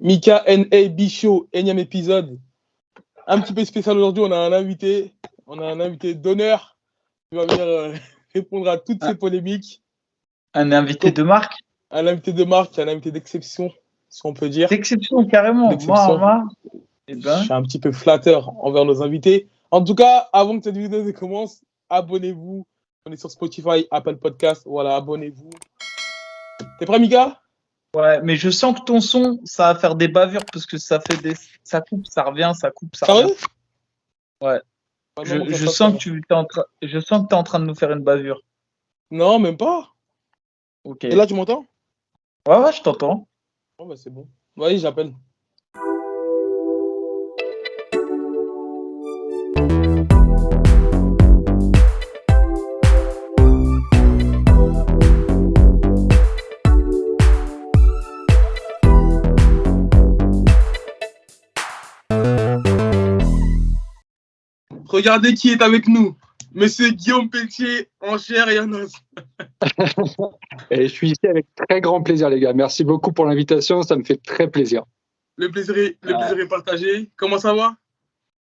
Mika NAB Show, énième épisode. Un petit peu spécial aujourd'hui, on a un invité d'honneur qui va venir répondre à toutes ces polémiques. Un invité de marque? Un invité de marque, un invité d'exception, si on peut dire. D'exception, carrément. Moi, je suis un petit peu flatteur envers nos invités. En tout cas, avant que cette vidéo commence, abonnez-vous. On est sur Spotify, Apple Podcast. Voilà, abonnez-vous. T'es prêt, Mika? Ouais, mais je sens que ton son, ça va faire des bavures parce que ça coupe, ça revient, ça coupe, ça revient. Ouais. Je sens que tu es en train de nous faire une bavure. Non, même pas. Ok. Et là, tu m'entends? Ouais, je t'entends. Oh, bah, c'est bon. Vas-y, j'appelle. Regardez qui est avec nous. Monsieur Guillaume Pelletier, en chair et en os. Et je suis ici avec très grand plaisir, les gars. Merci beaucoup pour l'invitation, ça me fait très plaisir. Le plaisir est partagé. Comment ça va?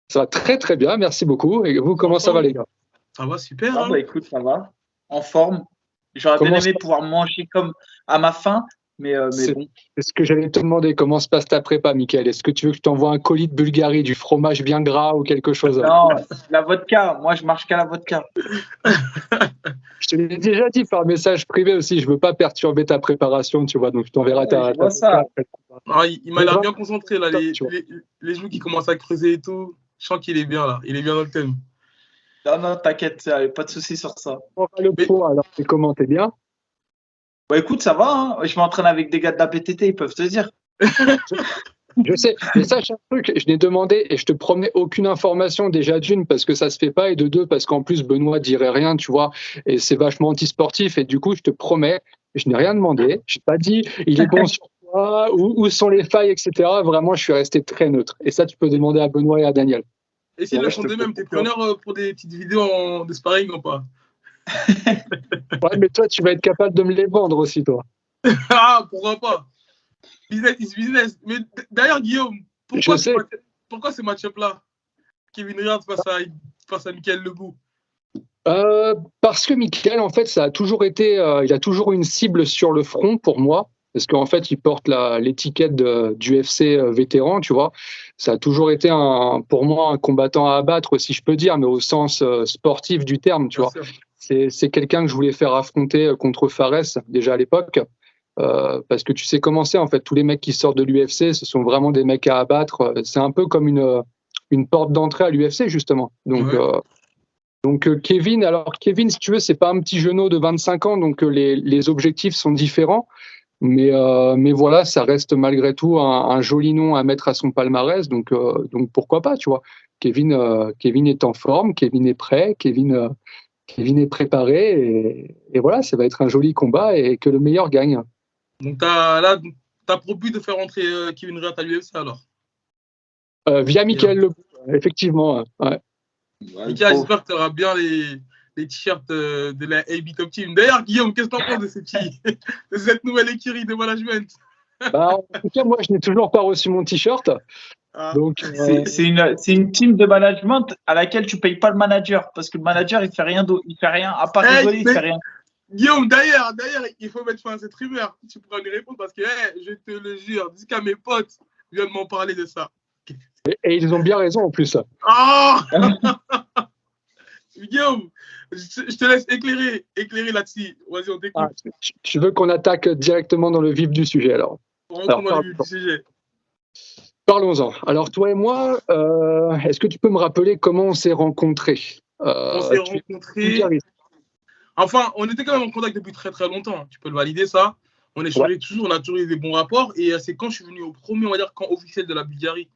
Ça va très très bien, merci beaucoup. Et vous, comment ça va, les gars? Ça va super. Bah, écoute, ça va. En forme. J'aurais bien aimé pouvoir manger comme à ma faim, mais bon. C'est ce que j'allais te demander. Comment se passe ta prépa, Mickaël? Est-ce que tu veux que je t'envoie un colis de Bulgarie, du fromage bien gras ou quelque chose? Non, la vodka. Moi, je marche qu'à la vodka. Je te l'ai déjà dit par message privé aussi. Je veux pas perturber ta préparation, tu vois. Donc, je t'enverrai ta ça. Il m'a l'air bien concentré, là. Les genoux qui commencent à creuser et tout. Je sens qu'il est bien, là. Il est bien dans le thème. Non, t'inquiète, pas de souci sur ça. Le poids, alors, comment t'es bien? Bah écoute, ça va, hein. Je m'entraîne avec des gars de la PTT, ils peuvent te dire. Je sais, mais sache un truc, je n'ai demandé et je te promets aucune information déjà d'une parce que ça se fait pas et de deux parce qu'en plus Benoît dirait rien, tu vois, et c'est vachement antisportif et du coup je te promets, je n'ai rien demandé, je n'ai pas dit il est bon sur toi, où sont les failles, etc. Vraiment, je suis resté très neutre et ça tu peux demander à Benoît et à Daniel. Et s'ils le font de même, t'es preneur pour des petites vidéos de sparring ou pas? Ouais, mais toi tu vas être capable de me les vendre aussi, toi. Ah, pourquoi pas? Business is business. Mais d'ailleurs, Guillaume, pourquoi ce match-up-là? Kevin Hart face à Michael Legou? Parce que Michael, en fait, ça a toujours été, il a toujours une cible sur le front pour moi, parce qu'en fait, il porte l'étiquette du UFC vétéran, tu vois. Ça a toujours été pour moi un combattant à abattre, si je peux dire, mais au sens sportif du terme, tu vois. C'est quelqu'un que je voulais faire affronter contre Fares déjà à l'époque. Parce que tu sais comment c'est, en fait, tous les mecs qui sortent de l'UFC, ce sont vraiment des mecs à abattre. C'est un peu comme une porte d'entrée à l'UFC, justement. Donc Kevin, si tu veux, c'est pas un petit genou de 25 ans, donc les objectifs sont différents. Mais voilà, ça reste malgré tout un joli nom à mettre à son palmarès. Donc pourquoi pas, tu vois. Kevin est en forme, Kevin est prêt, Kevin est préparé. Et voilà, ça va être un joli combat et que le meilleur gagne. Donc, t'as promis de faire rentrer Kevin Hart à l'UFC alors? Via Michael Legou, effectivement. Ouais. Mika, j'espère que tu auras bien les t-shirts de la AB Top Team. D'ailleurs, Guillaume, qu'est-ce que tu en penses de cette nouvelle écurie de management? En tout cas, moi, je n'ai toujours pas reçu mon t-shirt. Donc, c'est une team de management à laquelle tu payes pas le manager parce que le manager il fait rien à part rigoler, il fait rien. Guillaume, d'ailleurs, il faut mettre fin à cette rumeur. Tu pourras lui répondre parce que, je te le jure, jusqu'à mes potes viennent m'en parler de ça. Et ils ont bien raison en plus. Oh Guillaume, je te laisse éclairer là-dessus. Vas-y, on t'écoute. Tu veux qu'on attaque directement dans le vif du sujet alors? Parlons-en. Alors, toi et moi, est-ce que tu peux me rappeler comment on s'est rencontrés? On s'est rencontrés. Enfin, on était quand même en contact depuis très très longtemps. Tu peux le valider, ça. On échangeait toujours, on a toujours eu des bons rapports. Et c'est quand je suis venu au premier, on va dire, camp officiel de la Bulgarie,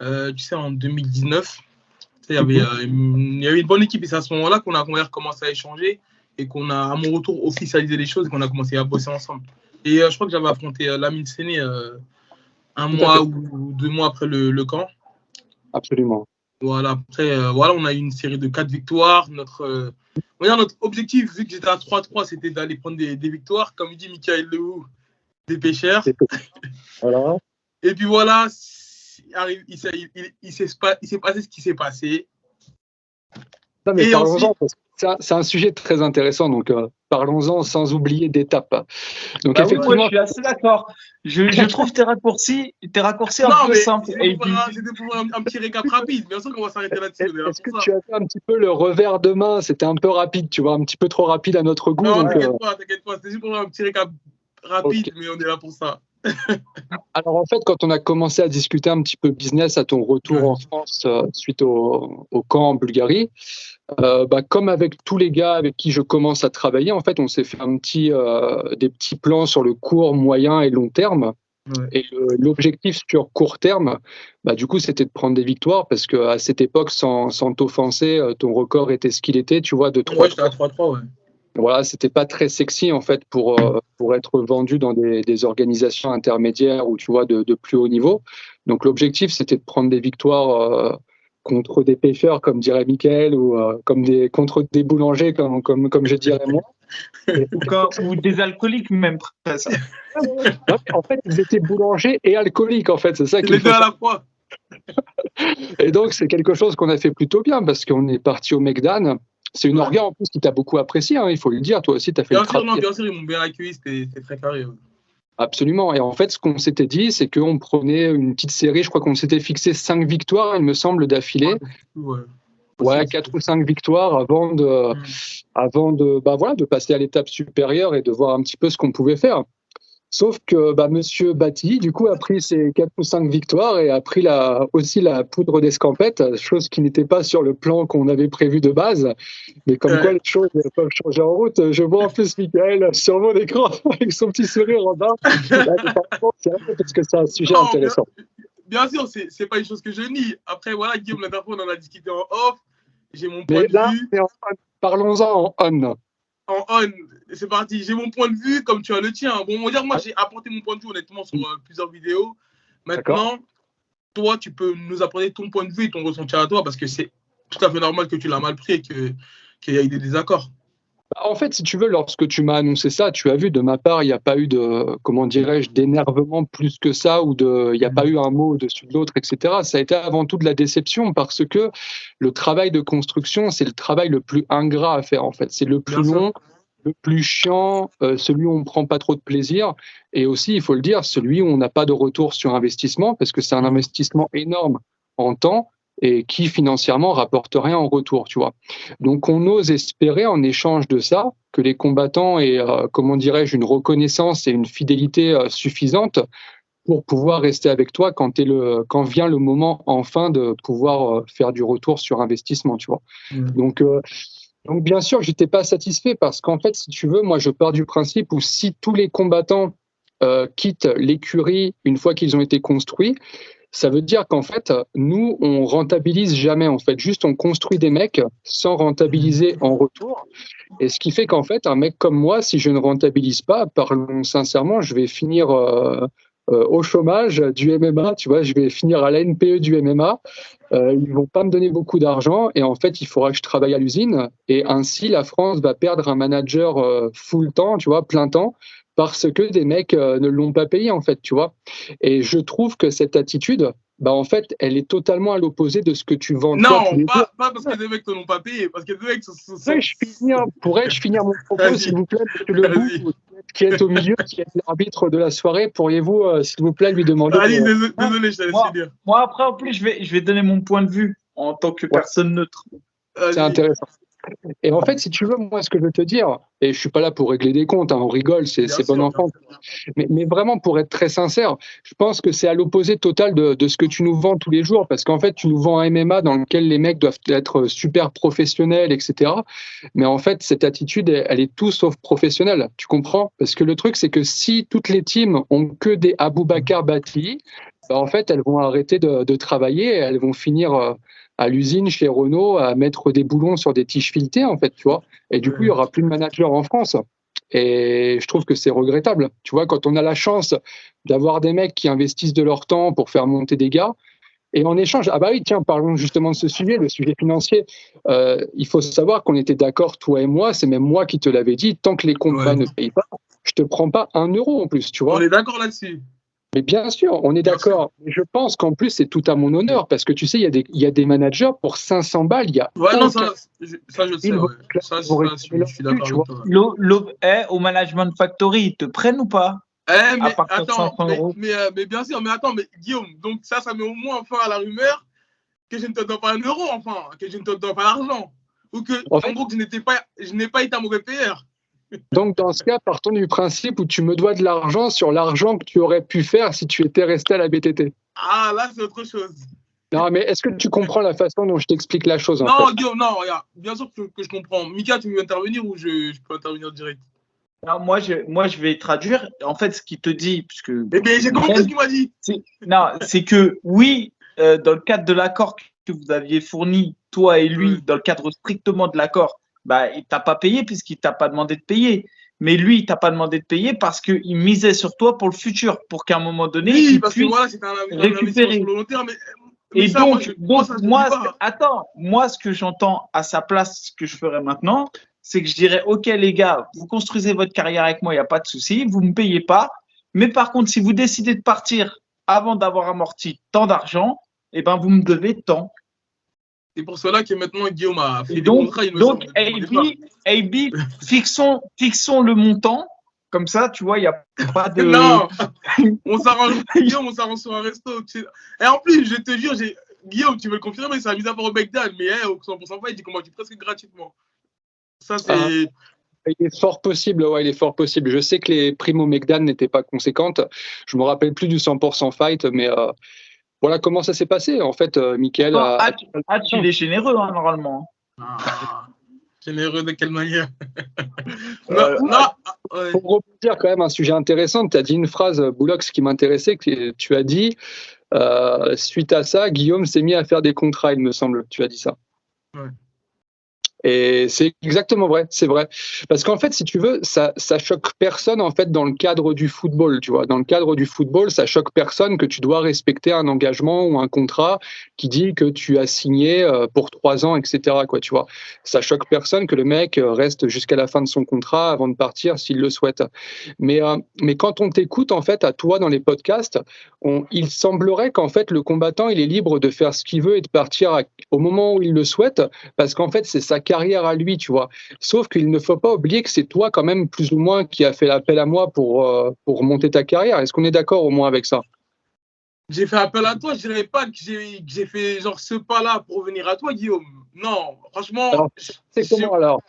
tu sais, en 2019. Il y avait une bonne équipe. Et c'est à ce moment-là qu'on a recommencé à échanger et qu'on a, à mon retour, officialisé les choses et qu'on a commencé à bosser ensemble. Et je crois que j'avais affronté Lamine Séné un mois ou 2 mois après le camp. Absolument. Voilà, après, on a eu une série de 4 victoires. Notre objectif, vu que j'étais à 3-3, c'était d'aller prendre des victoires. Comme il dit Michael Legou, des pêcheurs. Voilà. Et puis voilà, il s'est passé ce qui s'est passé. Non, mais parlons-en, parce que c'est un sujet très intéressant, donc parlons-en sans oublier d'étapes. Donc bah effectivement, oui, je suis assez d'accord. Je trouve tes raccourcis un peu simples. C'était pour un petit récap rapide. Bien sûr qu'on va s'arrêter là-dessus. Est-ce que tu as fait un petit peu le revers de main? C'était un peu rapide, tu vois, un petit peu trop rapide à notre goût. Non, t'inquiète pas. C'était juste pour un petit récap rapide, mais on est là pour ça. Alors en fait, quand on a commencé à discuter un petit peu business à ton retour en France suite au camp en Bulgarie, comme avec tous les gars avec qui je commence à travailler, en fait, on s'est fait des petits plans sur le court, moyen et long terme. Ouais. Et l'objectif sur court terme, du coup, c'était de prendre des victoires parce qu'à cette époque, sans t'offenser, ton record était ce qu'il était, tu vois, de 3-3. Ouais, j'étais à 3-3, ouais. Voilà, c'était pas très sexy en fait pour être vendu dans des organisations intermédiaires ou tu vois de plus haut niveau. Donc l'objectif c'était de prendre des victoires contre des pêcheurs comme dirait Mickaël ou contre des boulangers comme je dirais moi. Ou des alcooliques même presque. En fait ils étaient boulangers et alcooliques en fait, c'est ça. Les deux à la fois. Et donc c'est quelque chose qu'on a fait plutôt bien parce qu'on est parti au Mekdan. C'est une orga en plus qui t'a beaucoup apprécié, hein, il faut le dire. Toi aussi, tu as fait le travail. Bien sûr, ils m'ont bien accueilli, c'était très carré. Ouais. Absolument. Et en fait, ce qu'on s'était dit, c'est qu'on prenait une petite série. Je crois qu'on s'était fixé 5 victoires, il me semble, d'affilée. Ouais, 4 ou 5 victoires avant de passer à l'étape supérieure et de voir un petit peu ce qu'on pouvait faire. Sauf que Monsieur Batti, du coup, a pris ses 4 ou 5 victoires et a pris aussi la poudre d'escampette, chose qui n'était pas sur le plan qu'on avait prévu de base. Mais comme quoi les choses peuvent changer en route. Je vois en plus Mickaël sur mon écran avec son petit sourire en bas. C'est vrai parce que c'est un sujet intéressant. Bien sûr, c'est pas une chose que je nie. Après, voilà, Guillaume, la dernière fois, on en a discuté en off. J'ai mon point de vue. Parlons-en en on. En on, c'est parti. J'ai mon point de vue comme tu as le tien. Bon, on va dire, moi, j'ai apporté mon point de vue honnêtement sur plusieurs vidéos. Maintenant, toi, tu peux nous apporter ton point de vue et ton ressenti à toi parce que c'est tout à fait normal que tu l'as mal pris et qu'il y ait des désaccords. En fait, si tu veux, lorsque tu m'as annoncé ça, tu as vu, de ma part, il n'y a pas eu d'énervement plus que ça ou il n'y a pas eu un mot au-dessus de l'autre, etc. Ça a été avant tout de la déception parce que le travail de construction, c'est le travail le plus ingrat à faire, en fait. C'est le plus long, le plus chiant, celui où on ne prend pas trop de plaisir et aussi, il faut le dire, celui où on n'a pas de retour sur investissement parce que c'est un investissement énorme en temps et qui financièrement rapporte rien en retour, tu vois. Donc on ose espérer en échange de ça que les combattants aient, une reconnaissance et une fidélité suffisante pour pouvoir rester avec toi quand vient le moment enfin de pouvoir faire du retour sur investissement, tu vois. Donc bien sûr, j'étais pas satisfait parce qu'en fait, si tu veux, moi je pars du principe où si tous les combattants quittent l'écurie une fois qu'ils ont été construits, ça veut dire qu'en fait, nous, on rentabilise jamais. En fait, juste on construit des mecs sans rentabiliser en retour. Et ce qui fait qu'en fait, un mec comme moi, si je ne rentabilise pas, parlons sincèrement, je vais finir au chômage du MMA. Tu vois, je vais finir à la NPE du MMA. Ils vont pas me donner beaucoup d'argent et en fait, il faudra que je travaille à l'usine. Et ainsi, la France va perdre un manager full temps, tu vois, plein temps, parce que des mecs ne l'ont pas payé, en fait, tu vois. Et je trouve que cette attitude, en fait, elle est totalement à l'opposé de ce que tu vends. Non, pas parce que des mecs ne l'ont pas payé, parce que des mecs Pourrais-je finir mon propos, s'il vous plaît, monsieur Lebou, qui est au milieu, qui est l'arbitre de la soirée, pourriez-vous, s'il vous plaît, lui demander... Allez, désolé, je t'ai laissé dire. Moi, après, en plus, je vais donner mon point de vue en tant que personne neutre. C'est intéressant. Et en fait, si tu veux, moi, ce que je veux te dire, et je suis pas là pour régler des comptes, hein, on rigole, c'est bon enfant, mais vraiment pour être très sincère, je pense que c'est à l'opposé total de ce que tu nous vends tous les jours, parce qu'en fait, tu nous vends un MMA dans lequel les mecs doivent être super professionnels, etc. Mais en fait, cette attitude, elle est tout sauf professionnelle, tu comprends? Parce que le truc, c'est que si toutes les teams ont que des Aboubakar Bati, en fait, elles vont arrêter de travailler, et elles vont finir à l'usine chez Renault à mettre des boulons sur des tiges filetées, en fait, tu vois. Et du coup, il n'y aura plus de manager en France. Et je trouve que c'est regrettable. Tu vois, quand on a la chance d'avoir des mecs qui investissent de leur temps pour faire monter des gars, et en échange, ah bah oui, tiens, parlons justement de ce sujet, le sujet financier. Il faut savoir qu'on était d'accord, toi et moi, c'est même moi qui te l'avais dit, tant que les combats ne payent pas, je te prends pas 1 euro en plus, tu vois. On est d'accord là-dessus. Mais bien sûr, on est d'accord. Mais je pense qu'en plus, c'est tout à mon honneur parce que tu sais, il y a des managers pour 500 balles. Il y a Ouais, non, aucun- ça je le sais, ils vont ouais. ils vont réclamer Je suis leur cul, d'accord tu avec vois. toi. Au Management Factory, ils te prennent ou pas à Mais partir de attends, 500 euros? mais bien sûr, mais attends, mais Guillaume, donc ça met au moins fin à la rumeur que je ne te donne pas un euro, enfin, que je ne te donne pas l'argent. Ou que, En en fait, gros, que je n'ai pas été un mauvais payeur. donc dans ce cas, partons du principe où tu me dois de l'argent sur l'argent que tu aurais pu faire si tu étais resté à la BTT. Ah, là, c'est autre chose. Non, mais est-ce que tu comprends la façon dont je t'explique la chose en fait? Non, Guillaume, non, regarde, bien sûr que je comprends. Mika, tu veux intervenir ou je peux intervenir direct? Alors, moi, je vais traduire. En fait, ce qu'il te dit, puisque Eh bien, j'ai compris ce qu'il m'a dit. c'est que oui, dans le cadre de l'accord que vous aviez fourni, toi et lui, dans le cadre strictement de l'accord, bah, il t'a pas payé puisqu'il t'a pas demandé de payer. Mais lui, il t'a pas demandé de payer parce qu'il misait sur toi pour le futur, pour qu'à un moment donné, Oui, il parce que puisse voilà, c'était un investissement sur récupérer. le long terme. Mais Et ça, moi, ça, je ne le dis pas. attends, moi, ce que j'entends à sa place, ce que je ferais maintenant, c'est que je dirais, OK, les gars, vous construisez votre carrière avec moi, il n'y a pas de souci, vous ne me payez pas. Mais par contre, si vous décidez de partir avant d'avoir amorti tant d'argent, eh ben, vous me devez tant. C'est pour cela que maintenant, Guillaume a fait Et des contrats, il me semble, depuis mon départ. AB, fixons le montant. Comme ça, tu vois, il n'y a pas de. Non, on s'arrange, Guillaume, on s'arrange sur un resto. Et en plus, je te jure, Guillaume, tu veux le confirmer, c'est la mise à part au McDonald's, mais au 100% pas, il dit qu'on mange presque gratuitement. Ça, c'est. Il est fort possible, ouais, il est fort possible. Je sais que les primes au McDan n'étaient pas conséquentes. Je me rappelle plus du 100% fight, mais voilà comment ça s'est passé. En fait, Mickaël a. Il est généreux, hein, normalement. Généreux de quelle manière? Non, ouais. Pour rebondir quand même un sujet intéressant, tu as dit une phrase, Boulox, qui m'intéressait, que tu as dit, suite à ça, Guillaume s'est mis à faire des contrats, il me semble. Tu as dit ça. Ouais. Et c'est exactement vrai, c'est vrai. Parce qu'en fait, si tu veux, ça choque personne en fait dans le cadre du football, tu vois. Dans le cadre du football, ça choque personne que tu dois respecter un engagement ou un contrat qui dit que tu as signé pour 3 ans, etc. Quoi, tu vois. Ça choque personne que le mec reste jusqu'à la fin de son contrat avant de partir s'il le souhaite. Mais quand on t'écoute en fait à toi dans les podcasts, il semblerait qu'en fait le combattant il est libre de faire ce qu'il veut et de partir au moment où il le souhaite, parce qu'en fait c'est sa carrière à lui, tu vois. Sauf qu'il ne faut pas oublier que c'est toi quand même plus ou moins qui a fait l'appel à moi pour monter ta carrière. Est-ce qu'on est d'accord au moins avec ça? J'ai fait appel à toi, je dirais pas que j'ai fait genre ce pas-là pour venir à toi, Guillaume. Non, franchement. Alors, c'est comment alors?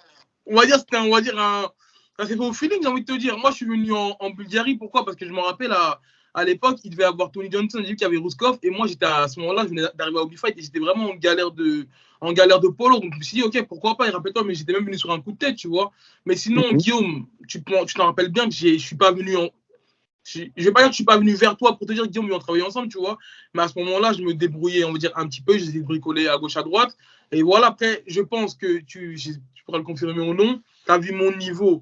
On va dire, ça s'est fait au feeling, j'ai envie de te dire. Moi, je suis venu en Bulgarie, pourquoi? Parce que je me rappelle, à l'époque, il devait avoir Tony Johnson, j'ai vu qu'il y avait Rouskov, et moi, j'étais à ce moment-là, je venais d'arriver à Obi Fight, et j'étais vraiment en galère de polo. Donc, je me suis dit, ok, pourquoi pas, et rappelle-toi, mais j'étais même venu sur un coup de tête, tu vois. Mais sinon, Guillaume, tu t'en rappelles bien que je suis pas venu je vais pas dire que je suis pas venu vers toi pour te dire, Guillaume, on travaille ensemble, tu vois. Mais à ce moment-là, je me débrouillais, on va dire, un petit peu, j'essayais de bricoler à gauche, à droite. Et voilà, après, je pense que tu pourras le confirmer ou non, tu as vu mon niveau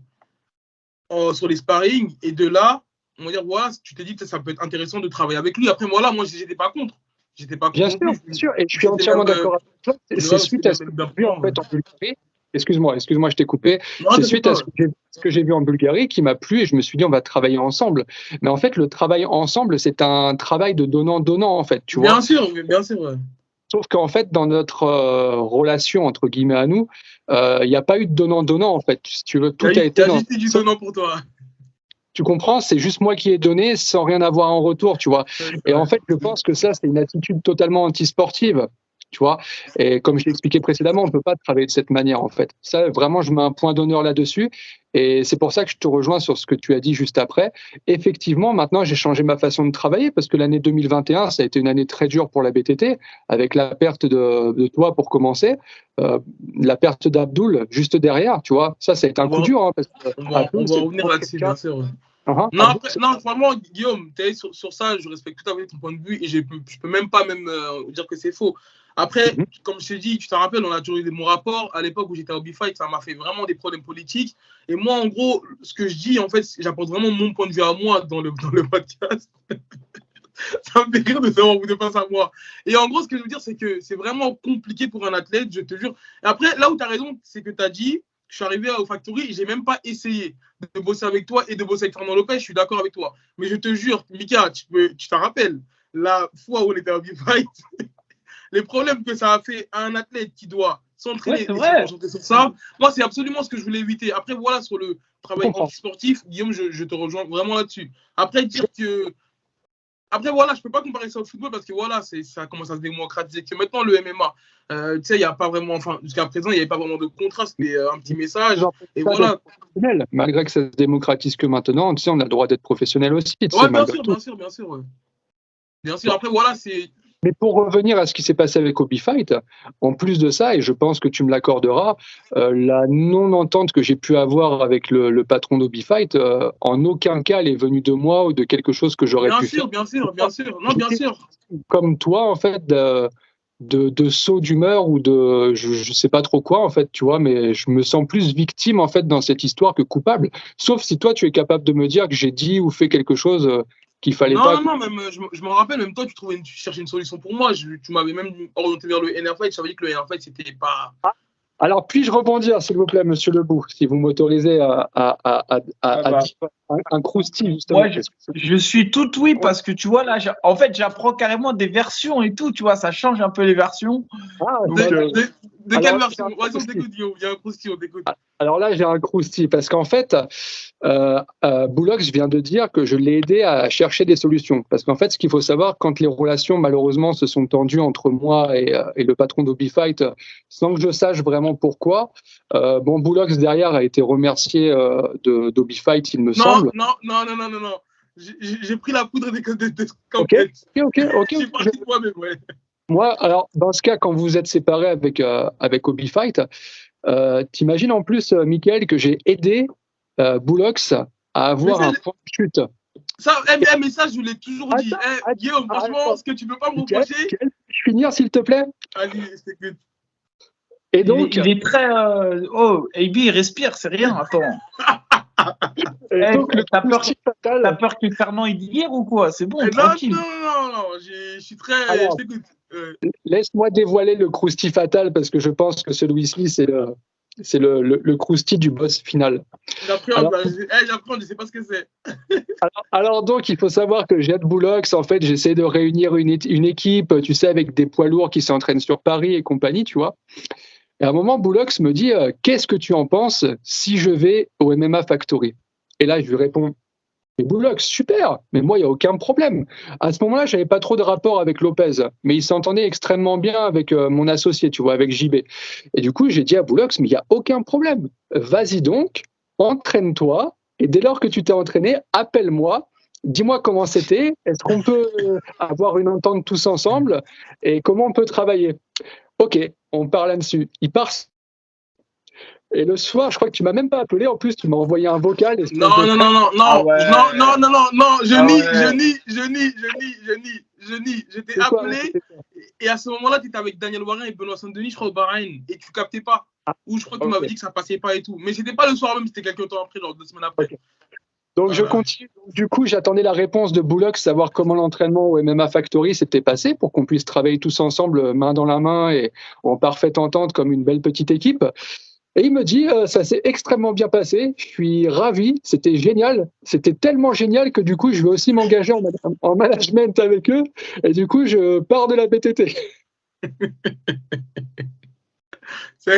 sur les sparring, et de là, on va dire, voilà, tu t'es dit que ça peut être intéressant de travailler avec lui. Après, voilà, moi, j'étais pas contre. J'étais pas contre. Bien sûr, et je suis entièrement d'accord avec toi. C'est suite à ce que j'ai vu en fait en Bulgarie. Excuse-moi, je t'ai coupé. C'est suite à ce que j'ai vu en Bulgarie qui m'a plu et je me suis dit on va travailler ensemble. Mais en fait, le travail ensemble, c'est un travail de donnant-donnant en fait, tu vois. Bien sûr, ouais. Sauf qu'en fait, dans notre relation entre guillemets à nous, il n'y a pas eu de donnant-donnant en fait. Si tu veux, tout a été. Il y a juste du donnant pour toi. Tu comprends? C'est juste moi qui ai donné sans rien avoir en retour, tu vois. Et en fait, je pense que ça, c'est une attitude totalement antisportive, tu vois. Et comme je l'ai expliqué précédemment, on ne peut pas travailler de cette manière, en fait. Ça, vraiment, je mets un point d'honneur là-dessus. Et c'est pour ça que je te rejoins sur ce que tu as dit juste après. Effectivement, maintenant, j'ai changé ma façon de travailler parce que l'année 2021, ça a été une année très dure pour la BTT, avec la perte de toi pour commencer, la perte d'Abdoul juste derrière, tu vois. Ça a été un coup dur. Hein, parce que on va revenir là-dessus, bien sûr. Uh-huh. Non, franchement, Guillaume, sur ça, je respecte tout à fait ton point de vue et je peux même pas dire que c'est faux. Après, comme je t'ai dit, tu te rappelles, on a toujours eu des bons rapports. À l'époque où j'étais à Obi Fight, ça m'a fait vraiment des problèmes politiques. Et moi, en gros, ce que je dis, en fait, j'apporte vraiment mon point de vue à moi dans le podcast. Ça me fait rire de savoir vous de face à moi. Et en gros, ce que je veux dire, c'est que c'est vraiment compliqué pour un athlète, je te jure. Et après, là où tu as raison, c'est que tu as dit, je suis arrivé au Factory, j'ai même pas essayé de bosser avec toi et de bosser avec Fernand Lopez, je suis d'accord avec toi. Mais je te jure, Mika, tu t'en rappelles, la fois où on était à B-Fight, les problèmes que ça a fait à un athlète qui doit s'entraîner et se concentrer sur ça, moi, c'est absolument ce que je voulais éviter. Après, voilà, sur le travail anti-sportif, Guillaume, je te rejoins vraiment là-dessus. Après, dire que. Après, voilà, je ne peux pas comparer ça au football parce que voilà, ça commence à se démocratiser. Que maintenant, le MMA, tu sais, il n'y a pas vraiment. Enfin, jusqu'à présent, il n'y avait pas vraiment de contraste, mais un petit message. Et voilà. Malgré que ça se démocratise que maintenant, tu sais, on a le droit d'être professionnel aussi. Ouais, bien sûr. Ouais. Bien sûr, après, voilà, c'est. Mais pour revenir à ce qui s'est passé avec ObiFight, en plus de ça, et je pense que tu me l'accorderas, la non-entente que j'ai pu avoir avec le patron d'ObiFight, en aucun cas elle est venue de moi ou de quelque chose que j'aurais pu faire. Bien sûr. Non, bien sûr. Comme toi, en fait, de saut d'humeur ou de je sais pas trop quoi, en fait, tu vois, mais je me sens plus victime, en fait, dans cette histoire que coupable. Sauf si toi, tu es capable de me dire que j'ai dit ou fait quelque chose qu'il fallait pas. Non, même, je me rappelle, même toi, tu cherchais une solution pour moi. Tu m'avais même orienté vers le NR-Fight. Je savais que le NR-Fight, c'était pas. Alors, puis-je rebondir, s'il vous plaît, monsieur Lebou, si vous m'autorisez à dire un croustille, justement. Moi, je suis tout oui, parce que tu vois, là, en fait, j'apprends carrément des versions et tout, tu vois, ça change un peu les versions. De quelle version? Vas-y, on t'écoute, Guillaume. Il y a un croustille, on t'écoute. Alors là, j'ai un croustille, parce qu'en fait, Boulox vient de dire que je l'ai aidé à chercher des solutions. Parce qu'en fait, ce qu'il faut savoir, quand les relations, malheureusement, se sont tendues entre moi et le patron d'ObiFight, sans que je sache vraiment pourquoi, Boulox, derrière, a été remercié d'ObiFight, il me semble. Non. J'ai pris la poudre des Ok. Je suis parti de moi-même, ouais. Moi, alors, dans ce cas, quand vous êtes séparé avec ObiFight, t'imagines en plus, Mickaël, que j'ai aidé Boulox à avoir un point de chute. Mais ça, je l'ai toujours dit. Guillaume, franchement, ce que tu peux pas me reprocher. Peux-je finir, s'il te plaît? Allez, je t'écoute. Et donc, il est très. AB, il respire, c'est rien. Attends. T'as peur que Fernand il dire ou quoi? C'est bon, tranquille. Non, je suis très. Alors, je t'écoute. Laisse-moi dévoiler le croustille fatal parce que je pense que celui-ci, c'est le croustille du boss final. J'apprends, je sais pas ce que c'est. alors donc, il faut savoir que j'aide Boulox. En fait, j'essaie de réunir une équipe, tu sais, avec des poids lourds qui s'entraînent sur Paris et compagnie, tu vois. Et à un moment, Boulox me dit qu'est-ce que tu en penses si je vais au MMA Factory? Et là, je lui réponds mais Boulox, super, mais moi, il n'y a aucun problème. À ce moment-là, je n'avais pas trop de rapport avec Lopez, mais il s'entendait extrêmement bien avec mon associé, tu vois, avec JB. Et du coup, j'ai dit à Boulox, mais il n'y a aucun problème. Vas-y donc, entraîne-toi, et dès lors que tu t'es entraîné, appelle-moi, dis-moi comment c'était, est-ce qu'on peut avoir une entente tous ensemble, et comment on peut travailler. Ok, on part là-dessus. Il part. Et le soir, je crois que tu m'as même pas appelé. En plus, tu m'as envoyé un vocal. Non, je nie. Je t'ai appelé. Et à ce moment-là, tu étais avec Daniel Warin et Benoît Saint-Denis, je crois, au Bahreïn. Et tu captais pas. Ou je crois que tu m'avais dit que ça passait pas et tout. Mais c'était pas le soir même, c'était quelques temps après, genre 2 semaines après. Okay. Donc, je continue. Du coup, j'attendais la réponse de Boulox, savoir comment l'entraînement au MMA Factory s'était passé pour qu'on puisse travailler tous ensemble, main dans la main et en parfaite entente comme une belle petite équipe. Et il me dit, ça s'est extrêmement bien passé, je suis ravi, c'était génial, c'était tellement génial que du coup, je vais aussi m'engager en management avec eux, et du coup, je pars de la BTT. Ça a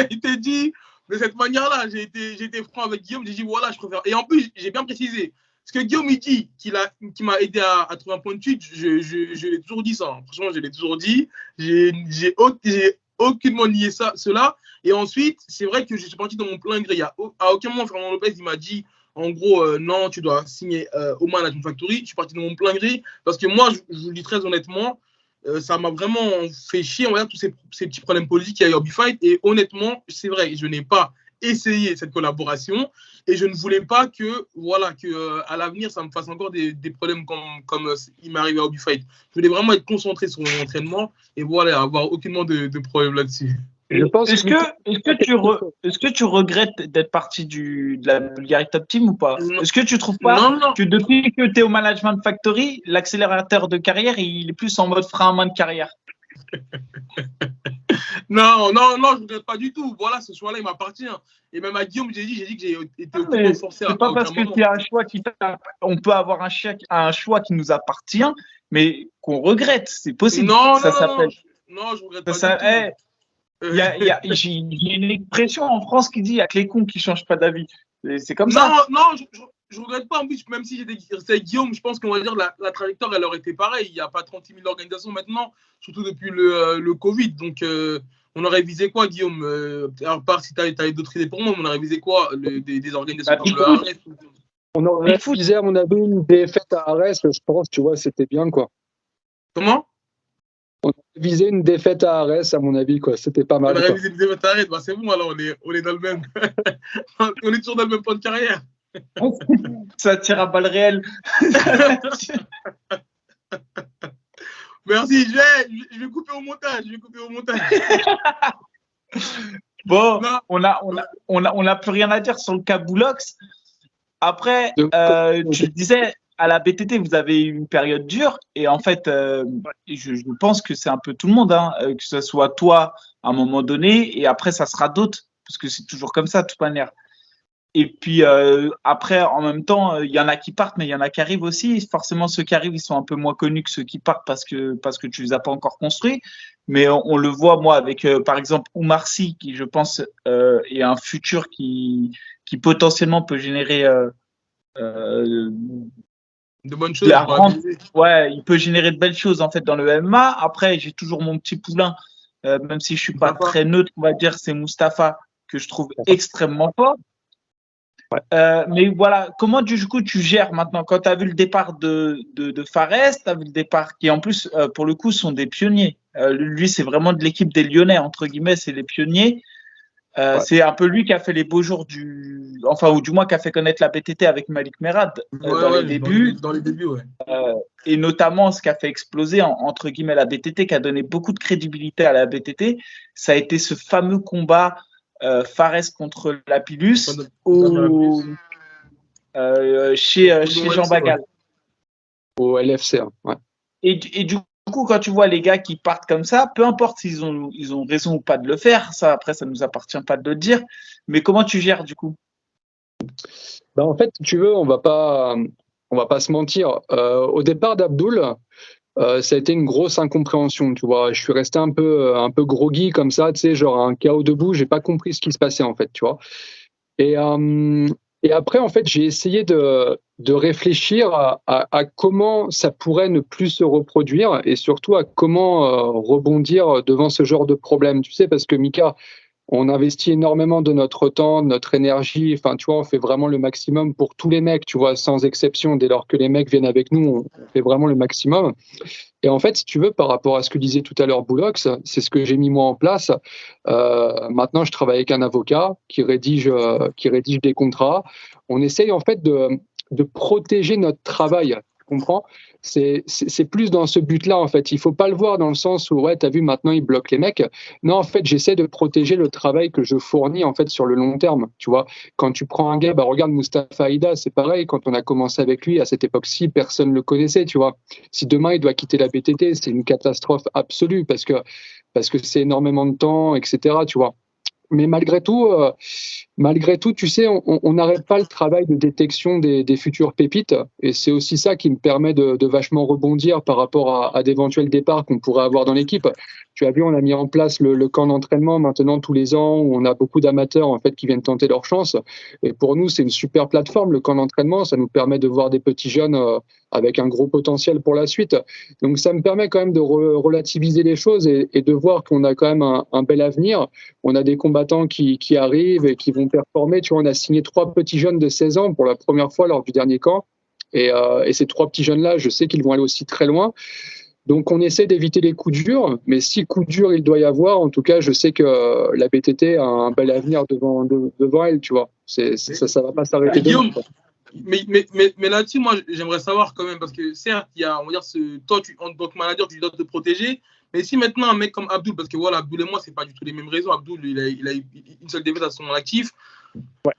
été dit de cette manière-là, j'ai été franc avec Guillaume, j'ai dit voilà, je préfère. Et en plus, j'ai bien précisé, ce que Guillaume il dit, qu'il m'a aidé à trouver un point de chute, je l'ai toujours dit ça, hein. Franchement, je l'ai toujours dit, j'ai aucunement nié cela. Et ensuite, c'est vrai que je suis parti dans mon plein gré. À aucun moment, Fernand Lopez il m'a dit, en gros, non, tu dois signer au Management Factory. Je suis parti dans mon plein gré parce que moi, je vous le dis très honnêtement, ça m'a vraiment fait chier, on va dire, tous ces petits problèmes politiques qu'il y a eu à ObiFight. Et honnêtement, c'est vrai, je n'ai pas essayé cette collaboration et je ne voulais pas que, voilà, à l'avenir, ça me fasse encore des problèmes comme il m'est arrivé à ObiFight. Je voulais vraiment être concentré sur mon entraînement et voilà, avoir aucunement de problème là-dessus. Est-ce que tu regrettes d'être parti de la Bulgarie Top Team ou pas? Est-ce que tu trouves pas que depuis que tu es au Management Factory, l'accélérateur de carrière, il est plus en mode frein à main de carrière? Non, je ne regrette pas du tout. Voilà, ce choix-là, il m'appartient. Et même à Guillaume, j'ai dit que j'ai été aucunement forcé c'est pas parce que c'est un choix on peut avoir un choix qui nous appartient, mais qu'on regrette. C'est possible. Non, ça s'appelle. Non, je regrette pas du tout. J'ai une expression en France qui dit il y a que les cons qui changent pas d'avis. C'est comme ça. Non, je regrette pas. En plus, même si j'étais avec Guillaume, je pense qu'on va dire la trajectoire, elle aurait été pareille. Il n'y a pas 36 000 organisations maintenant, surtout depuis le Covid. Donc, on aurait visé quoi, Guillaume à part si tu avais d'autres idées pour moi, on aurait visé quoi des organisations comme le Arès. On aurait visé, à mon avis, une défaite à Arès, je pense, tu vois, c'était bien, quoi. Comment? On aurait visé une défaite à Arès, à mon avis, quoi. C'était pas mal. On aurait visé une défaite à Arès, bah, c'est bon, alors on est dans le même. On est toujours dans le même point de carrière. Ça tire à balles réelles. Merci, je vais couper au montage. Bon, on a plus rien à dire sur le cas Boulox. Après, tu disais, à la BTT, vous avez eu une période dure. Et en fait, je pense que c'est un peu tout le monde, hein, que ce soit toi à un moment donné, et après, ça sera d'autres, parce que c'est toujours comme ça, de toute manière. Et puis après, en même temps, il y en a qui partent, mais il y en a qui arrivent aussi. Forcément, ceux qui arrivent, ils sont un peu moins connus que ceux qui partent parce que tu les as pas encore construits. Mais on le voit, moi, avec par exemple Oumar Sy, qui je pense est un futur qui potentiellement peut générer de bonnes choses. Ouais, il peut générer de belles choses en fait dans le MMA. Après, j'ai toujours mon petit poulain, même si je suis pas très neutre, on va dire, c'est Mustapha que je trouve extrêmement fort. Mais voilà, comment du coup tu gères maintenant quand tu as vu le départ de Fares, tu as vu le départ qui en plus pour le coup sont des pionniers. Lui c'est vraiment de l'équipe des Lyonnais entre guillemets, c'est les pionniers. C'est un peu lui qui a fait les beaux jours ou du moins qui a fait connaître la BTT avec Malik Merad dans les débuts. Dans les débuts, ouais. Et notamment ce qui a fait exploser entre guillemets la BTT, qui a donné beaucoup de crédibilité à la BTT, ça a été ce fameux combat Fares contre Lapillus chez Jean Bagal. Au LFC, ouais. Et du coup, quand tu vois les gars qui partent comme ça, peu importe s'ils ont raison ou pas de le faire, ça après, ça ne nous appartient pas de le dire, mais comment tu gères du coup? Ben, en fait, si tu veux, on va pas se mentir. Au départ d'Abdoul, ça a été une grosse incompréhension, tu vois. Je suis resté un peu groggy comme ça, tu sais, genre un chaos debout. J'ai pas compris ce qui se passait en fait, tu vois. Et après, en fait, j'ai essayé de réfléchir à comment ça pourrait ne plus se reproduire et surtout à comment rebondir devant ce genre de problème, tu sais, parce que Mika, on investit énormément de notre temps, de notre énergie. Enfin, tu vois, on fait vraiment le maximum pour tous les mecs, tu vois, sans exception. Dès lors que les mecs viennent avec nous, on fait vraiment le maximum. Et en fait, si tu veux, par rapport à ce que disait tout à l'heure Boulox, c'est ce que j'ai mis moi en place. Maintenant, je travaille avec un avocat qui rédige des contrats. On essaye en fait de protéger notre travail. Tu comprends ? C'est plus dans ce but-là, en fait. Il ne faut pas le voir dans le sens où, ouais, tu as vu, maintenant, ils bloquent les mecs. Non, en fait, j'essaie de protéger le travail que je fournis, en fait, sur le long terme. Tu vois, quand tu prends un gars, bah, regarde Mustapha Haïda, c'est pareil. Quand on a commencé avec lui, à cette époque-ci, personne ne le connaissait, tu vois. Si demain, il doit quitter la BTT, c'est une catastrophe absolue parce que c'est énormément de temps, etc., tu vois. Mais malgré tout, tu sais, on n'arrête pas le travail de détection des futures pépites. Et c'est aussi ça qui me permet de vachement rebondir par rapport à d'éventuels départs qu'on pourrait avoir dans l'équipe. Tu as vu, on a mis en place le camp d'entraînement maintenant tous les ans où on a beaucoup d'amateurs en fait qui viennent tenter leur chance. Et pour nous, c'est une super plateforme, le camp d'entraînement. Ça nous permet de voir des petits jeunes avec un gros potentiel pour la suite. Donc ça me permet quand même de relativiser les choses et de voir qu'on a quand même un bel avenir. On a des combattants qui arrivent et qui vont performer. Tu vois, on a signé 3 petits jeunes de 16 ans pour la première fois lors du dernier camp. Et ces 3 petits jeunes-là, je sais qu'ils vont aller aussi très loin. Donc, on essaie d'éviter les coups durs. Mais si coup dur il doit y avoir, en tout cas, je sais que la BTT a un bel avenir devant elle, tu vois. Ça va pas s'arrêter demain. Mais là-dessus, moi, j'aimerais savoir quand même, parce que certes, il y a, on va dire, toi, en tant que manager, tu dois te protéger. Mais si maintenant un mec comme Abdoul, parce que voilà, Abdoul et moi, c'est pas du tout les mêmes raisons. Abdoul, il a une seule défaite à son actif. Ouais.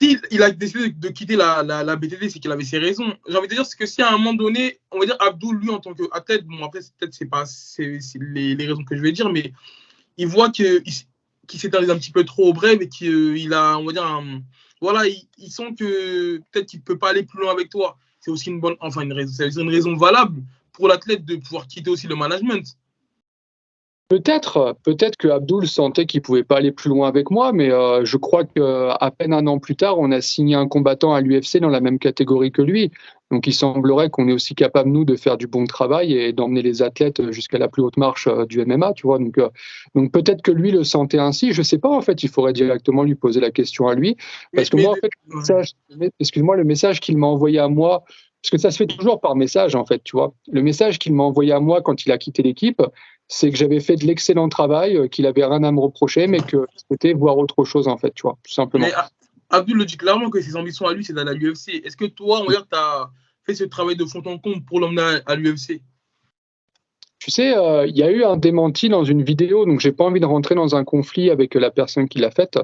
S'il a décidé de quitter la BTT, c'est qu'il avait ses raisons. J'ai envie de dire, c'est que si à un moment donné, on va dire Abdoul, lui, en tant qu'athlète, bon, après, peut-être c'est pas les raisons que je vais dire, mais il voit qu'il s'éternise un petit peu trop au Brave et qu'il a, on va dire, voilà, il sent que peut-être qu'il ne peut pas aller plus loin avec toi. C'est aussi une raison valable pour l'athlète de pouvoir quitter aussi le management. Peut-être que Abdul sentait qu'il pouvait pas aller plus loin avec moi, mais je crois qu'à peine un an plus tard, on a signé un combattant à l'UFC dans la même catégorie que lui. Donc il semblerait qu'on est aussi capable, nous, de faire du bon travail et d'emmener les athlètes jusqu'à la plus haute marche du MMA, tu vois. Donc peut-être que lui le sentait ainsi. Je sais pas, en fait, il faudrait directement lui poser la question à lui. Parce que moi, en fait, le message qu'il m'a envoyé à moi, parce que ça se fait toujours par message, en fait, tu vois. Le message qu'il m'a envoyé à moi quand il a quitté l'équipe, c'est que j'avais fait de l'excellent travail, qu'il avait rien à me reprocher, mais que je souhaitais voir autre chose, en fait, tu vois, tout simplement. Mais Abdul le dit clairement que ses ambitions à lui, c'est d'aller à l'UFC. Est-ce que toi, on va dire, tu as fait ce travail de fond en comble pour l'emmener à l'UFC? Tu sais, il y a eu un démenti dans une vidéo, donc j'ai pas envie de rentrer dans un conflit avec la personne qui l'a faite.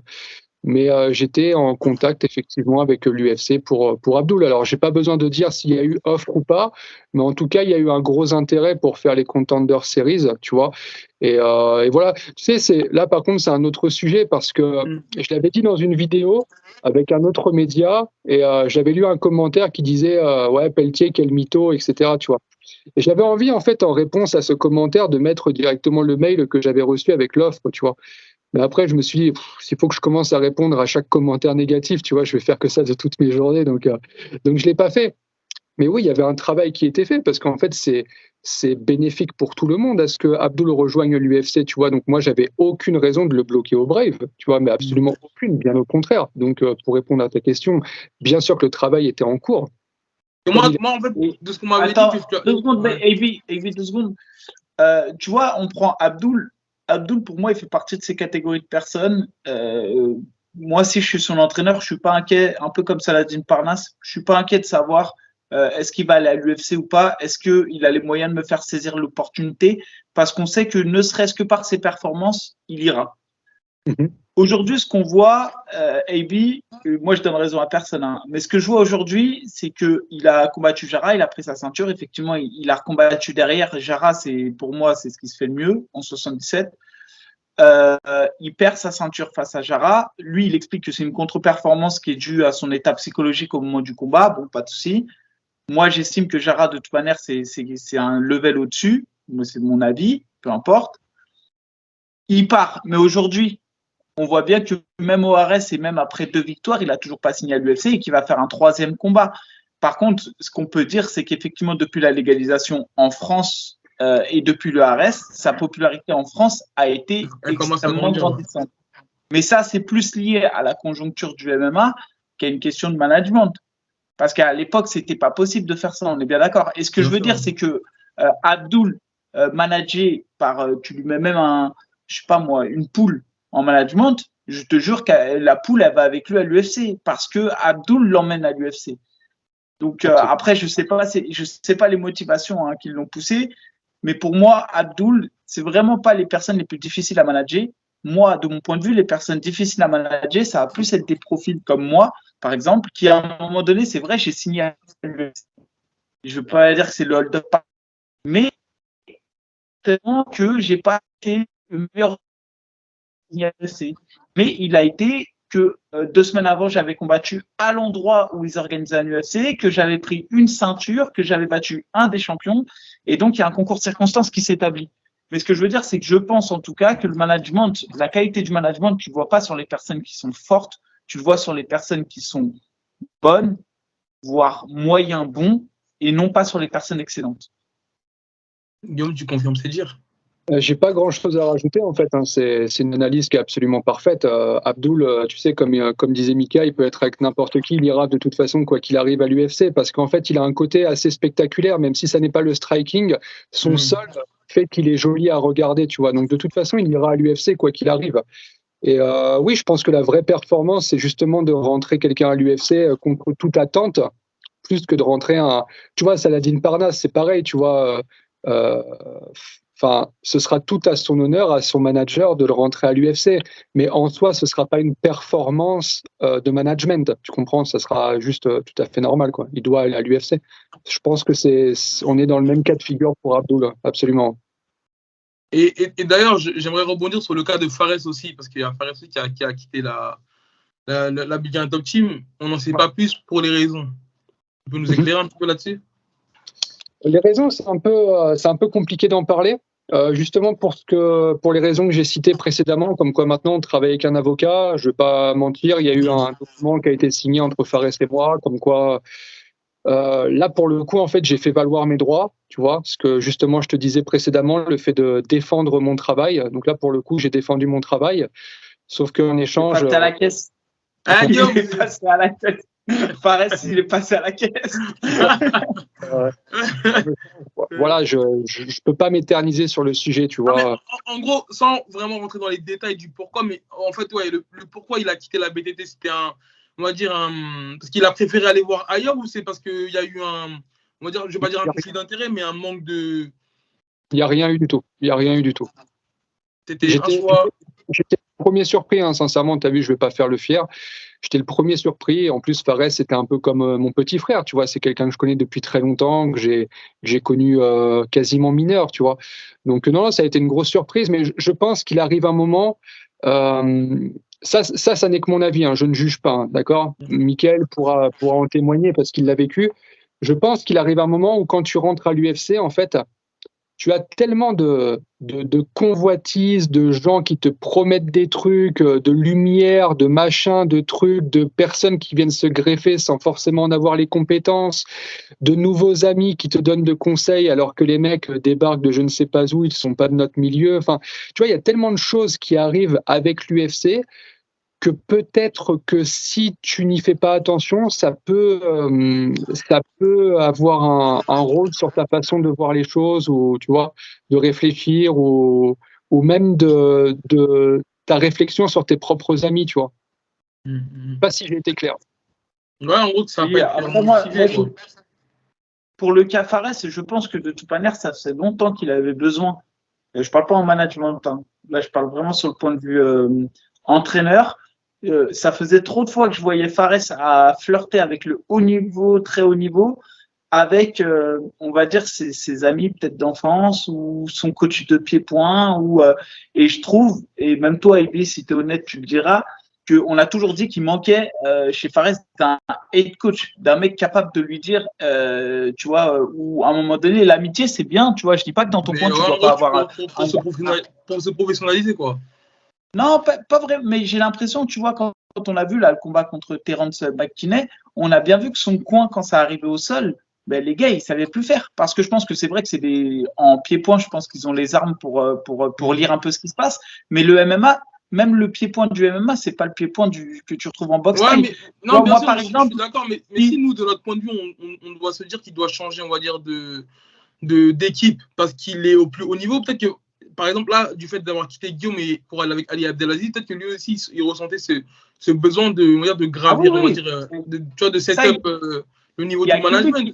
Mais j'étais en contact effectivement avec l'UFC pour Abdul. Alors, j'ai pas besoin de dire s'il y a eu offre ou pas, mais en tout cas, il y a eu un gros intérêt pour faire les Contender Series, tu vois. Et voilà. Tu sais, là, par contre, c'est un autre sujet parce que je l'avais dit dans une vidéo avec un autre média et j'avais lu un commentaire qui disait ouais, Pelletier, quel mytho, etc. Tu vois. Et j'avais envie, en fait, en réponse à ce commentaire, de mettre directement le mail que j'avais reçu avec l'offre, tu vois. Mais après, je me suis dit, s'il faut que je commence à répondre à chaque commentaire négatif, tu vois, je vais faire que ça de toutes mes journées. Donc je l'ai pas fait. Mais oui, il y avait un travail qui était fait parce qu'en fait, c'est bénéfique pour tout le monde à ce que Abdul rejoigne l'UFC, tu vois. Donc moi, j'avais aucune raison de le bloquer au Brave, tu vois, mais absolument aucune, bien au contraire. Donc pour répondre à ta question, bien sûr que le travail était en cours. Moi, en fait, de ce qu'on m'avait dit... Deux secondes, Avi, 2 secondes. Tu vois, on prend Abdul. Abdul, pour moi, il fait partie de ces catégories de personnes. Moi, si je suis son entraîneur, je suis pas inquiet, un peu comme Saladin Parnasse, je suis pas inquiet de savoir est-ce qu'il va aller à l'UFC ou pas, est-ce qu'il a les moyens de me faire saisir l'opportunité, parce qu'on sait que ne serait-ce que par ses performances, il ira. Aujourd'hui, ce qu'on voit, AB, moi je donne raison à personne, hein, mais ce que je vois aujourd'hui, c'est qu'il a combattu Jara, il a pris sa ceinture, effectivement, il a recombattu derrière. Jara, pour moi, c'est ce qui se fait le mieux en 77. Il perd sa ceinture face à Jara. Lui, il explique que c'est une contre-performance qui est due à son état psychologique au moment du combat. Bon, pas de souci. Moi, j'estime que Jara, de toute manière, c'est un level au-dessus. C'est mon avis, peu importe. Il part, mais aujourd'hui, on voit bien que même au Ares et même après 2 victoires, il n'a toujours pas signé à l'UFC et qu'il va faire un 3e combat. Par contre, ce qu'on peut dire, c'est qu'effectivement, depuis la légalisation en France et depuis le Ares, sa popularité en France a été extrêmement grandissante. Mais ça, c'est plus lié à la conjoncture du MMA qu'à une question de management. Parce qu'à l'époque, c'était pas possible de faire ça, on est bien d'accord. Et ce que je veux dire, c'est que Abdul, managé par, tu lui mets même je sais pas moi, une poule en management, je te jure que la poule, elle va avec lui à l'UFC parce que Abdul l'emmène à l'UFC. Donc après, je sais pas les motivations qui l'ont poussé, mais pour moi, Abdul, c'est vraiment pas les personnes les plus difficiles à manager. Moi, de mon point de vue, les personnes difficiles à manager, ça va plus être des profils comme moi, par exemple, qui à un moment donné, c'est vrai, j'ai signé à l'UFC. Je veux pas dire que c'est le hold-up, mais tellement que j'ai pas été le meilleur. Mais il a été que 2 semaines avant, j'avais combattu à l'endroit où ils organisaient un UFC, que j'avais pris une ceinture, que j'avais battu un des champions. Et donc, il y a un concours de circonstances qui s'établit. Mais ce que je veux dire, c'est que je pense en tout cas que le management, la qualité du management, tu ne le vois pas sur les personnes qui sont fortes, tu le vois sur les personnes qui sont bonnes, voire moyen bons, et non pas sur les personnes excellentes. Guillaume, tu confirmes ces dires? J'ai pas grand chose à rajouter en fait, hein. C'est une analyse qui est absolument parfaite. Abdul, tu sais, comme disait Mika, il peut être avec n'importe qui, il ira de toute façon quoi qu'il arrive à l'UFC parce qu'en fait il a un côté assez spectaculaire, même si ça n'est pas le striking, son sol fait qu'il est joli à regarder, tu vois. Donc de toute façon il ira à l'UFC quoi qu'il arrive. Et oui, je pense que la vraie performance c'est justement de rentrer quelqu'un à l'UFC contre toute attente, plus que de rentrer tu vois, Saladin Parnasse, c'est pareil, tu vois. Enfin, ce sera tout à son honneur, à son manager de le rentrer à l'UFC. Mais en soi, ce ne sera pas une performance de management. Tu comprends? Ça sera juste tout à fait normal, quoi. Il doit aller à l'UFC. Je pense que on est dans le même cas de figure pour Abdul, absolument. Et d'ailleurs, j'aimerais rebondir sur le cas de Fares aussi, parce qu'il y a Fares aussi qui a quitté la Bulgarie Top Team. On n'en sait pas plus pour les raisons. Tu peux nous éclairer un petit peu là-dessus? Les raisons, c'est un peu compliqué d'en parler. Justement pour les raisons que j'ai citées précédemment, comme quoi maintenant on travaille avec un avocat, je vais pas mentir, il y a eu un document qui a été signé entre Fares et moi, comme quoi là pour le coup en fait j'ai fait valoir mes droits, tu vois, parce que justement je te disais précédemment le fait de défendre mon travail, donc là pour le coup j'ai défendu mon travail, sauf qu'en échange. Il est passé à la caisse. Ah, il est passé à la caisse. Fares, il est passé à la caisse. Voilà, je peux pas m'éterniser sur le sujet, tu vois. En gros, sans vraiment rentrer dans les détails du pourquoi, mais en fait, ouais, le pourquoi il a quitté la BTT, c'était on va dire parce qu'il a préféré aller voir ailleurs, ou c'est parce qu'il y a eu on va dire, je vais pas dire un conflit d'intérêt, mais un manque de. Il n'y a rien eu du tout. Il n'y a rien eu du tout. C'était un choix. J'étais le premier surpris, hein, sincèrement, tu as vu, je ne vais pas faire le fier. J'étais le premier surpris. En plus, Fares, c'était un peu comme mon petit frère, tu vois. C'est quelqu'un que je connais depuis très longtemps, que j'ai connu quasiment mineur, tu vois. Donc, non, ça a été une grosse surprise, mais je pense qu'il arrive un moment. Ça n'est que mon avis, hein, je ne juge pas, hein, d'accord. Mickaël pourra en témoigner parce qu'il l'a vécu. Je pense qu'il arrive un moment où, quand tu rentres à l'UFC, en fait, tu as tellement de convoitises, de gens qui te promettent des trucs, de lumière, de machins, de trucs, de personnes qui viennent se greffer sans forcément en avoir les compétences, de nouveaux amis qui te donnent de conseils alors que les mecs débarquent de je ne sais pas où, ils ne sont pas de notre milieu. Enfin, tu vois, il y a tellement de choses qui arrivent avec l'UFC que peut-être que si tu n'y fais pas attention, ça peut avoir un rôle sur ta façon de voir les choses, ou tu vois, de réfléchir, ou même de ta réflexion sur tes propres amis, tu vois. Je sais pas si j'ai été clair. Ouais, en gros, ça pour le cas Fares, je pense que de toute manière, ça fait longtemps qu'il avait besoin. Je parle pas en management, hein. Là, je parle vraiment sur le point de vue entraîneur. Ça faisait trop de fois que je voyais Fares à flirter avec le haut niveau, très haut niveau, avec, on va dire, ses amis peut-être d'enfance ou son coach de pied-point. Et je trouve, et même toi, Ebi, si tu es honnête, tu le diras, qu'on a toujours dit qu'il manquait chez Fares d'un head coach, d'un mec capable de lui dire, tu vois, ou à un moment donné, l'amitié, c'est bien, tu vois. Je dis pas que dans ton point, tu dois pas avoir pour se professionnaliser, quoi. Non, pas vrai, mais j'ai l'impression, tu vois, quand on a vu là, le combat contre Terence McKinney, on a bien vu que son coin, quand ça arrivait au sol, ben, les gars, ils ne savaient plus faire. Parce que je pense que c'est vrai que c'est en pied-point, je pense qu'ils ont les armes pour lire un peu ce qui se passe. Mais le MMA, même le pied-point du MMA, c'est pas le pied-point que tu retrouves en boxe. Ouais, mais non, donc, bien moi, sûr, par exemple, je suis d'accord, mais si nous, de notre point de vue, on doit se dire qu'il doit changer, on va dire, d'équipe parce qu'il est au plus haut niveau, peut-être que, par exemple, là, du fait d'avoir quitté Guillaume et pour aller avec Ali Abdelaziz, peut-être que lui aussi, il ressentait ce besoin de gravir, on va dire, tu vois, de setup le niveau du management.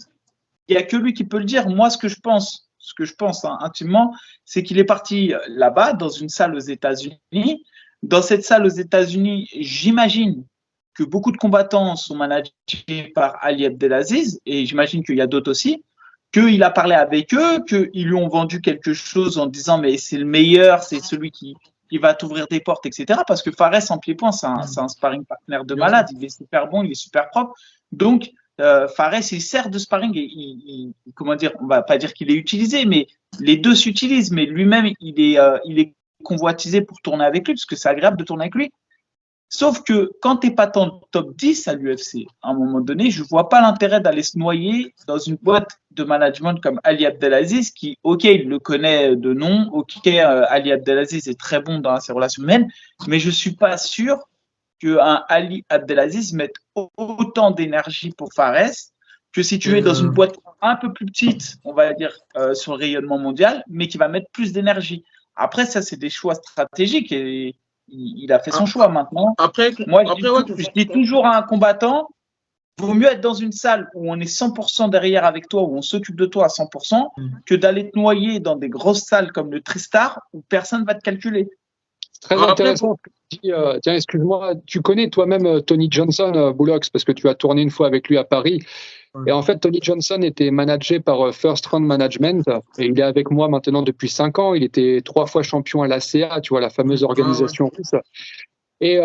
Il n'y a que lui qui peut le dire. Moi, ce que je pense intimement, c'est qu'il est parti là-bas, dans une salle aux États-Unis. Dans cette salle aux États-Unis, j'imagine que beaucoup de combattants sont managés par Ali Abdelaziz, et j'imagine qu'il y a d'autres aussi, qu'il a parlé avec eux, qu'ils lui ont vendu quelque chose en disant mais c'est le meilleur, c'est celui qui va t'ouvrir des portes, etc. Parce que Fares en pied-point, c'est un sparring partner de malade, il est super bon, il est super propre. Donc, Fares, il sert de sparring et comment dire, on va pas dire qu'il est utilisé, mais les deux s'utilisent, mais lui-même, il est convoitisé pour tourner avec lui, parce que c'est agréable de tourner avec lui. Sauf que quand tu n'es pas dans le top 10 à l'UFC, à un moment donné, je ne vois pas l'intérêt d'aller se noyer dans une boîte de management comme Ali Abdelaziz, qui, ok, il le connaît de nom, ok, Ali Abdelaziz est très bon dans ses relations humaines, mais je ne suis pas sûr qu'un Ali Abdelaziz mette autant d'énergie pour Fares que si tu es dans une boîte un peu plus petite, on va dire, sur le rayonnement mondial, mais qui va mettre plus d'énergie. Après, ça, c'est des choix stratégiques et il a fait son choix maintenant. Moi, je dis toujours à un combattant, vaut mieux être dans une salle où on est 100% derrière avec toi, où on s'occupe de toi à 100%, que d'aller te noyer dans des grosses salles comme le Tristar où personne ne va te calculer. C'est très intéressant. Tiens, excuse-moi, tu connais toi-même Tony Johnson, Bullocks, parce que tu as tourné une fois avec lui à Paris. Et en fait, Tony Johnson était managé par First Round Management et il est avec moi maintenant depuis 5 ans. Il était 3 fois champion à l'ACA, tu vois, la fameuse organisation russe. Et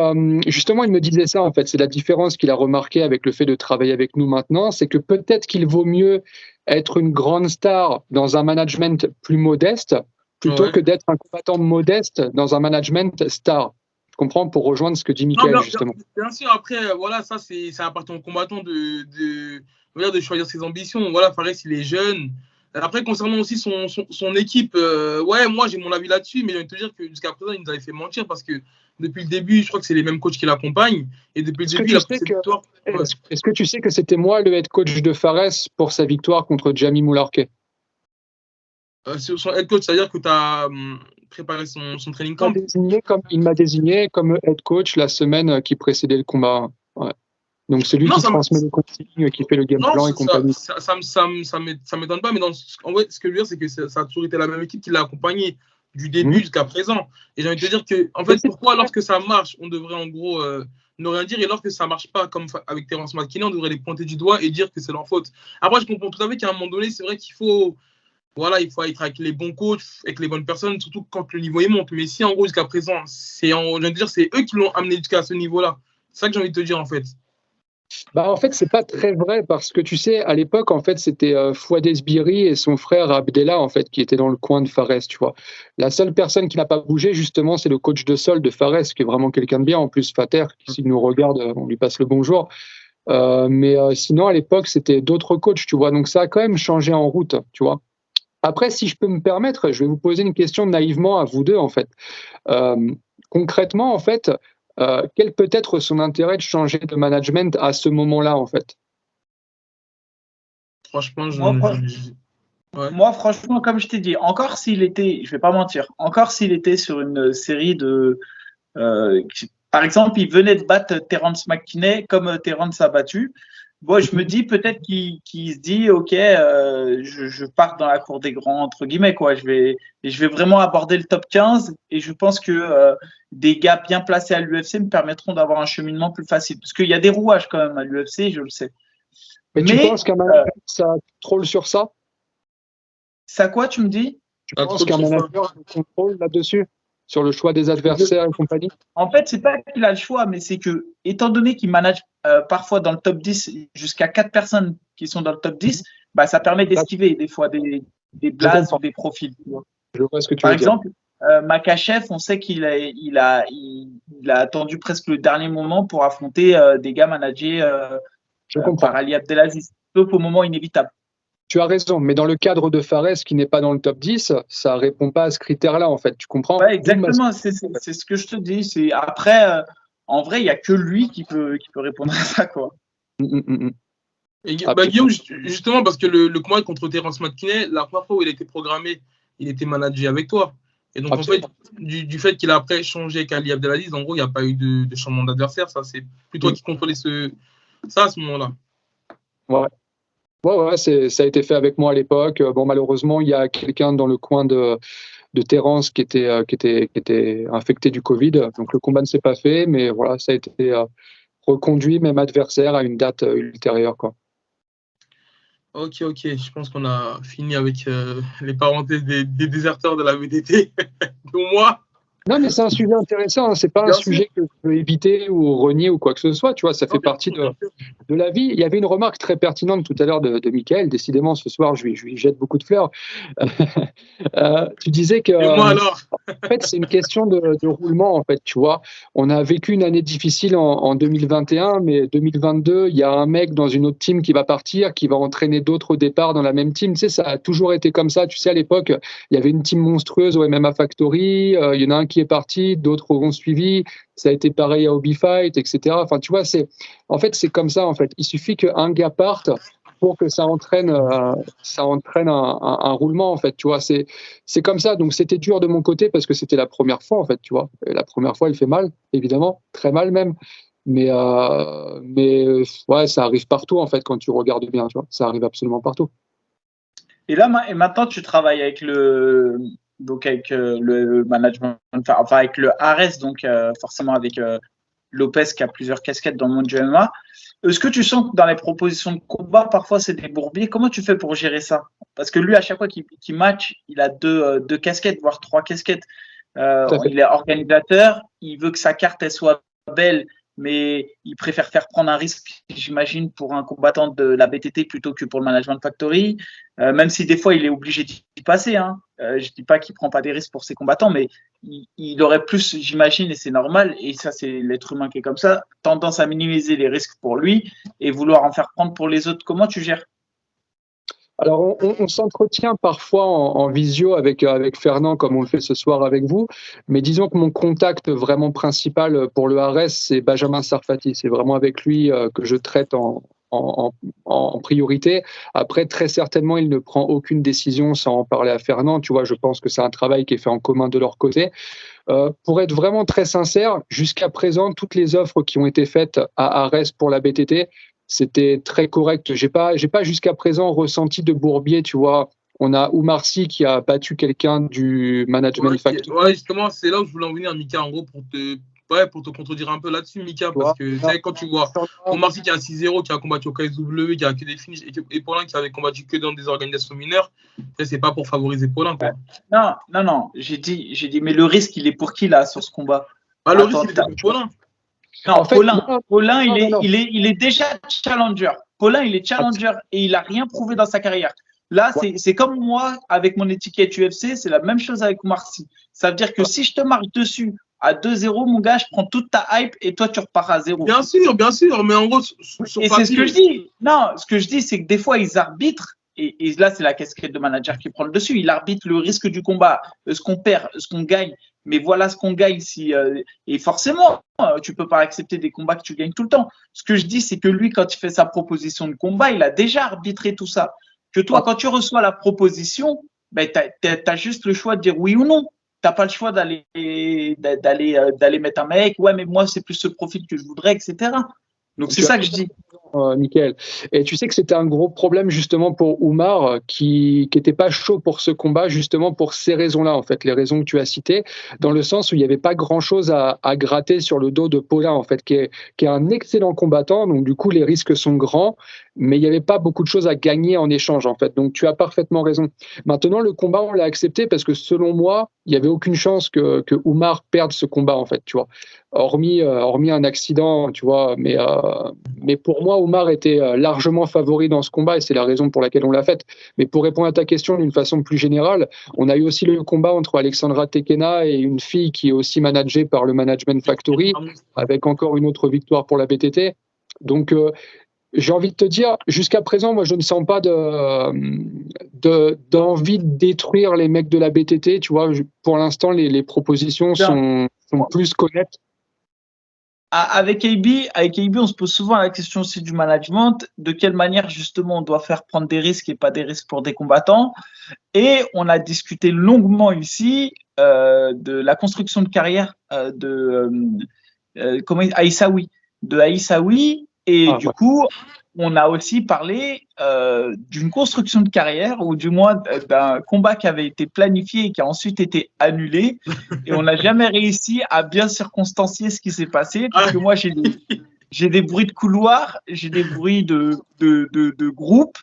justement, il me disait ça, en fait. C'est la différence qu'il a remarqué avec le fait de travailler avec nous maintenant. C'est que peut-être qu'il vaut mieux être une grande star dans un management plus modeste plutôt que d'être un combattant modeste dans un management star. Tu comprends, pour rejoindre ce que dit Michael, justement. Bien sûr, après, voilà, ça, c'est important au combattant de choisir ses ambitions. Voilà, Fares, il est jeune. Après, concernant aussi son équipe, ouais, moi, j'ai mon avis là-dessus, mais j'ai envie de te dire que jusqu'à présent, il nous avait fait mentir parce que depuis le début, je crois que c'est les mêmes coachs qui l'accompagnent. Et depuis le début, il a pris cette victoire. Est-ce que tu sais que c'était moi le head coach de Fares pour sa victoire contre Jamie Moularkey? Sur son head coach, c'est-à-dire que tu as préparé son training camp. Il m'a désigné comme head coach la semaine qui précédait le combat. Ouais. Donc c'est lui qui transmet les consignes, qui fait le game plan et compagnie. Ça m'étonne pas, mais en vrai, ce que je veux dire, c'est que ça a toujours été la même équipe qui l'a accompagné du début jusqu'à présent. Et j'ai envie de te dire que, en fait, pourquoi lorsque ça marche, on devrait en gros ne rien dire, et lorsque ça marche pas, comme avec Terence McKinney, on devrait les pointer du doigt et dire que c'est leur faute. Après, je comprends tout à fait qu'à un moment donné, c'est vrai qu'il faut. Voilà, il faut être avec les bons coachs, avec les bonnes personnes, surtout quand le niveau monte. Mais si en gros, jusqu'à présent, c'est eux qui l'ont amené jusqu'à ce niveau-là. C'est ça que j'ai envie de te dire, en fait. Bah, en fait, c'est pas très vrai parce que tu sais, à l'époque, en fait, c'était Fouad Esbiri et son frère Abdella, en fait, qui étaient dans le coin de Fares, tu vois. La seule personne qui n'a pas bougé, justement, c'est le coach de sol de Fares, qui est vraiment quelqu'un de bien. En plus, Fater, s'il nous regarde, on lui passe le bonjour. Mais sinon, à l'époque, c'était d'autres coachs, tu vois. Donc, ça a quand même changé en route, tu vois. Après, si je peux me permettre, je vais vous poser une question naïvement à vous deux, en fait. Concrètement, en fait, quel peut être son intérêt de changer de management à ce moment-là, en fait? Franchement, moi, franchement, comme je t'ai dit, encore s'il était, je vais pas mentir, encore s'il était sur une série de, par exemple, il venait de battre Terence McKinney comme Terence a battu. Bon, je me dis peut-être qu'il se dit, ok, je pars dans la cour des grands entre guillemets quoi. Je vais vraiment aborder le top 15 et je pense que des gars bien placés à l'UFC me permettront d'avoir un cheminement plus facile parce qu'il y a des rouages quand même à l'UFC, je le sais. Mais tu penses qu'un manager ça contrôle sur ça? Ça quoi, tu me dis? Tu penses qu'un manager contrôle là-dessus? Sur le choix des adversaires et compagnie? En fait, c'est pas qu'il a le choix, mais c'est que, étant donné qu'il manage parfois dans le top 10 jusqu'à 4 personnes qui sont dans le top 10, bah, ça permet d'esquiver des fois des blazes ou des profils. Tu vois. Je vois ce que tu Par veux exemple, Makachev, on sait qu'il a attendu presque le dernier moment pour affronter des gars managés par Ali Abdelaziz, sauf au moment inévitable. Tu as raison, mais dans le cadre de Fares qui n'est pas dans le top 10, ça répond pas à ce critère-là, en fait. Tu comprends? Ouais, exactement, c'est ce que je te dis. C'est après, en vrai, il y a que lui qui peut répondre à ça, quoi. Et, Guillaume, justement, parce que le combat contre Terence McKinney, la première fois où il a été programmé, il était managé avec toi. Et donc, absolument. En fait, du fait qu'il a après changé avec Ali Abdelaziz, en gros, il n'y a pas eu de changement d'adversaire. Ça, c'est plus toi qui contrôlais ça à ce moment-là. Ouais. Ouais, ça a été fait avec moi à l'époque. Bon, malheureusement, il y a quelqu'un dans le coin de Terence qui était infecté du Covid. Donc, le combat ne s'est pas fait, mais voilà, ça a été reconduit, même adversaire, à une date ultérieure, quoi. Ok. Je pense qu'on a fini avec les parenthèses des déserteurs de la VTT. Pour moi. Non, mais c'est un sujet intéressant. Hein. C'est pas un sujet que je veux éviter ou renier ou quoi que ce soit. Tu vois, ça fait partie de la vie. Il y avait une remarque très pertinente tout à l'heure de Michael. Décidément, ce soir, je lui jette beaucoup de fleurs. Tu disais que. Et moi alors en fait, c'est une question de roulement. En fait, tu vois, on a vécu une année difficile en 2021, mais 2022, il y a un mec dans une autre team qui va partir, qui va entraîner d'autres au départ dans la même team. Tu sais, ça a toujours été comme ça. Tu sais, à l'époque, il y avait une team monstrueuse au MMA Factory. Il y en a un qui est parti, d'autres auront suivi. Ça a été pareil à Hobby Fight, etc. Enfin, tu vois, c'est comme ça, en fait. Il suffit qu'un gars parte pour que ça entraîne un roulement, en fait, tu vois. C'est comme ça. Donc, c'était dur de mon côté parce que c'était la première fois, en fait, tu vois. Et la première fois, elle fait mal, évidemment, très mal même. Mais ouais, ça arrive partout, en fait, quand tu regardes bien, tu vois. Ça arrive absolument partout. Et là, maintenant, tu travailles avec donc avec le management, enfin avec le Ares, donc forcément avec Lopez qui a plusieurs casquettes dans le monde du MMA. Est-ce que tu sens que dans les propositions de combat, parfois c'est des bourbiers? Comment tu fais pour gérer ça? Parce que lui, à chaque fois qu'il match, il a deux casquettes, voire 3 casquettes. Il est organisateur, il veut que sa carte elle soit belle, mais il préfère faire prendre un risque, j'imagine, pour un combattant de la BTT plutôt que pour le Management Factory. Même si des fois il est obligé d'y passer. Hein. Je dis pas qu'il prend pas des risques pour ses combattants, mais il aurait plus, j'imagine, et c'est normal, et ça c'est l'être humain qui est comme ça, tendance à minimiser les risques pour lui et vouloir en faire prendre pour les autres. Comment tu gères? Alors, on s'entretient parfois en visio avec Fernand, comme on le fait ce soir avec vous, mais disons que mon contact vraiment principal pour le Ares, c'est Benjamin Sarfati. C'est vraiment avec lui que je traite en priorité. Après, très certainement, il ne prend aucune décision sans en parler à Fernand. Tu vois, je pense que c'est un travail qui est fait en commun de leur côté. Pour être vraiment très sincère, jusqu'à présent, toutes les offres qui ont été faites à Ares pour la BTT, c'était très correct. J'ai pas jusqu'à présent ressenti de bourbier, tu vois. On a Oumar Sy qui a battu quelqu'un du Management Factory. Ouais, justement, c'est là où je voulais en venir, Mika, en gros, pour te contredire un peu là-dessus, Mika, parce que quand tu vois Oumar Sy qui a un 6-0, qui a combattu au KSW, qui a que des finishes, et Paulin qui avait combattu que dans des organisations mineures, c'est pas pour favoriser Paulin, quoi. Non, j'ai dit, mais le risque, il est pour qui, là, sur ce combat? Le risque, il est pour Paulin. Non, en fait, Paulin, il est déjà challenger. Paulin, il est challenger et il n'a rien prouvé dans sa carrière. Là, c'est comme moi avec mon étiquette UFC, c'est la même chose avec Oumar Sy. Ça veut dire que si je te marche dessus à 2-0, mon gars, je prends toute ta hype et toi, tu repars à 0. Bien sûr, mais en gros, et c'est ce que je dis. Non, ce que je dis, c'est que des fois, ils arbitrent. Et là, c'est la casquette de manager qui prend le dessus. Il arbitre le risque du combat, ce qu'on perd, ce qu'on gagne. Mais voilà ce qu'on gagne. Et forcément, tu peux pas accepter des combats que tu gagnes tout le temps. Ce que je dis, c'est que lui, quand il fait sa proposition de combat, il a déjà arbitré tout ça. Que toi, quand tu reçois la proposition, ben, t'as juste le choix de dire oui ou non. T'as pas le choix d'aller mettre un mec. Ouais, mais moi, c'est plus ce profil que je voudrais, etc. Donc, c'est ça que je dis. Nickel. Et tu sais que c'était un gros problème justement pour Oumar qui n'était pas chaud pour ce combat justement pour ces raisons-là en fait, les raisons que tu as citées, dans le sens où il n'y avait pas grand-chose à gratter sur le dos de Paulin en fait, qui est un excellent combattant, donc du coup les risques sont grands, mais il n'y avait pas beaucoup de choses à gagner en échange en fait, donc tu as parfaitement raison. Maintenant le combat on l'a accepté parce que selon moi il n'y avait aucune chance que Oumar perde ce combat en fait, tu vois. Hormis un accident, tu vois, mais pour moi, Oumar était largement favori dans ce combat et c'est la raison pour laquelle on l'a fait. Mais pour répondre à ta question d'une façon plus générale, on a eu aussi le combat entre Alexandra Tekena et une fille qui est aussi managée par le Management Factory, avec encore une autre victoire pour la BTT. Donc, j'ai envie de te dire, jusqu'à présent, moi, je ne sens pas d'envie de détruire les mecs de la BTT. Tu vois, pour l'instant, les propositions sont plus connaître. Avec AB, on se pose souvent la question aussi du management, de quelle manière justement on doit faire prendre des risques et pas des risques pour des combattants. Et on a discuté longuement ici de la construction de carrière Aïssaoui. Et du coup, on a aussi parlé d'une construction de carrière ou du moins d'un combat qui avait été planifié et qui a ensuite été annulé. Et on n'a jamais réussi à bien circonstancier ce qui s'est passé. Parce que moi, j'ai des bruits de couloir, j'ai des bruits de groupe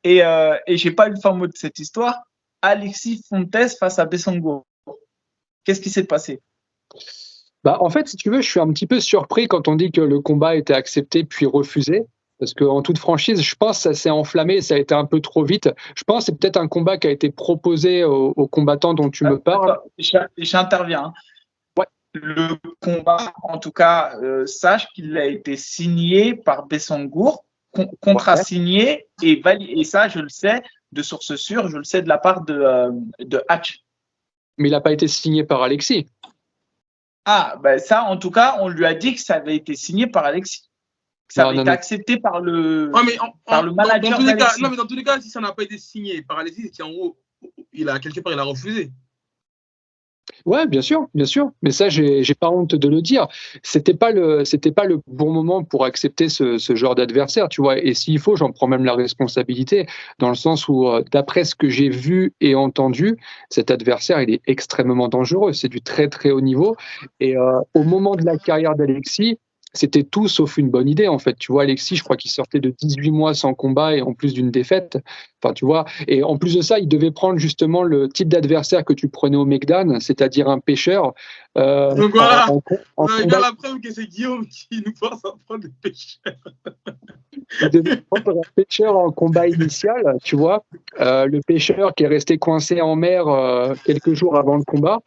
et j'ai pas eu le fin mot de cette histoire. Alexis Fontes face à Bessangour. Qu'est-ce qui s'est passé? En fait, si tu veux, je suis un petit peu surpris quand on dit que le combat a été accepté puis refusé. Parce qu'en toute franchise, je pense que ça s'est enflammé, ça a été un peu trop vite. Je pense que c'est peut-être un combat qui a été proposé aux combattants dont tu me parles. J'interviens. Hein. Ouais. Le combat, en tout cas, sache qu'il a été signé par Bessangour, contrat signé, et ça, je le sais, de source sûre, je le sais de la part de Hatch. Mais il n'a pas été signé par Alexis. Ah, ça, en tout cas, on lui a dit que ça avait été signé par Alexis. Ça avait été accepté par le manager. Mais dans tous les cas, si ça n'a pas été signé par Alexis, c'est qu'en gros, quelque part, il a refusé. Ouais, bien sûr, bien sûr. Mais ça, j'ai pas honte de le dire. C'était pas le bon moment pour accepter ce genre d'adversaire, tu vois. Et s'il faut, j'en prends même la responsabilité, dans le sens où, d'après ce que j'ai vu et entendu, cet adversaire, il est extrêmement dangereux. C'est du très très haut niveau. Et au moment de la carrière d'Alexis, c'était tout sauf une bonne idée, en fait. Tu vois, Alexis, je crois qu'il sortait de 18 mois sans combat et en plus d'une défaite. Enfin, tu vois. Et en plus de ça, il devait prendre justement le type d'adversaire que tu prenais au Mekdan, c'est-à-dire un pêcheur. Donc voilà, En vous avez combat, bien la preuve que c'est Guillaume qui nous force à prendre des pêcheurs. il devait prendre un pêcheur en combat initial, tu vois. Le pêcheur qui est resté coincé en mer quelques jours avant le combat.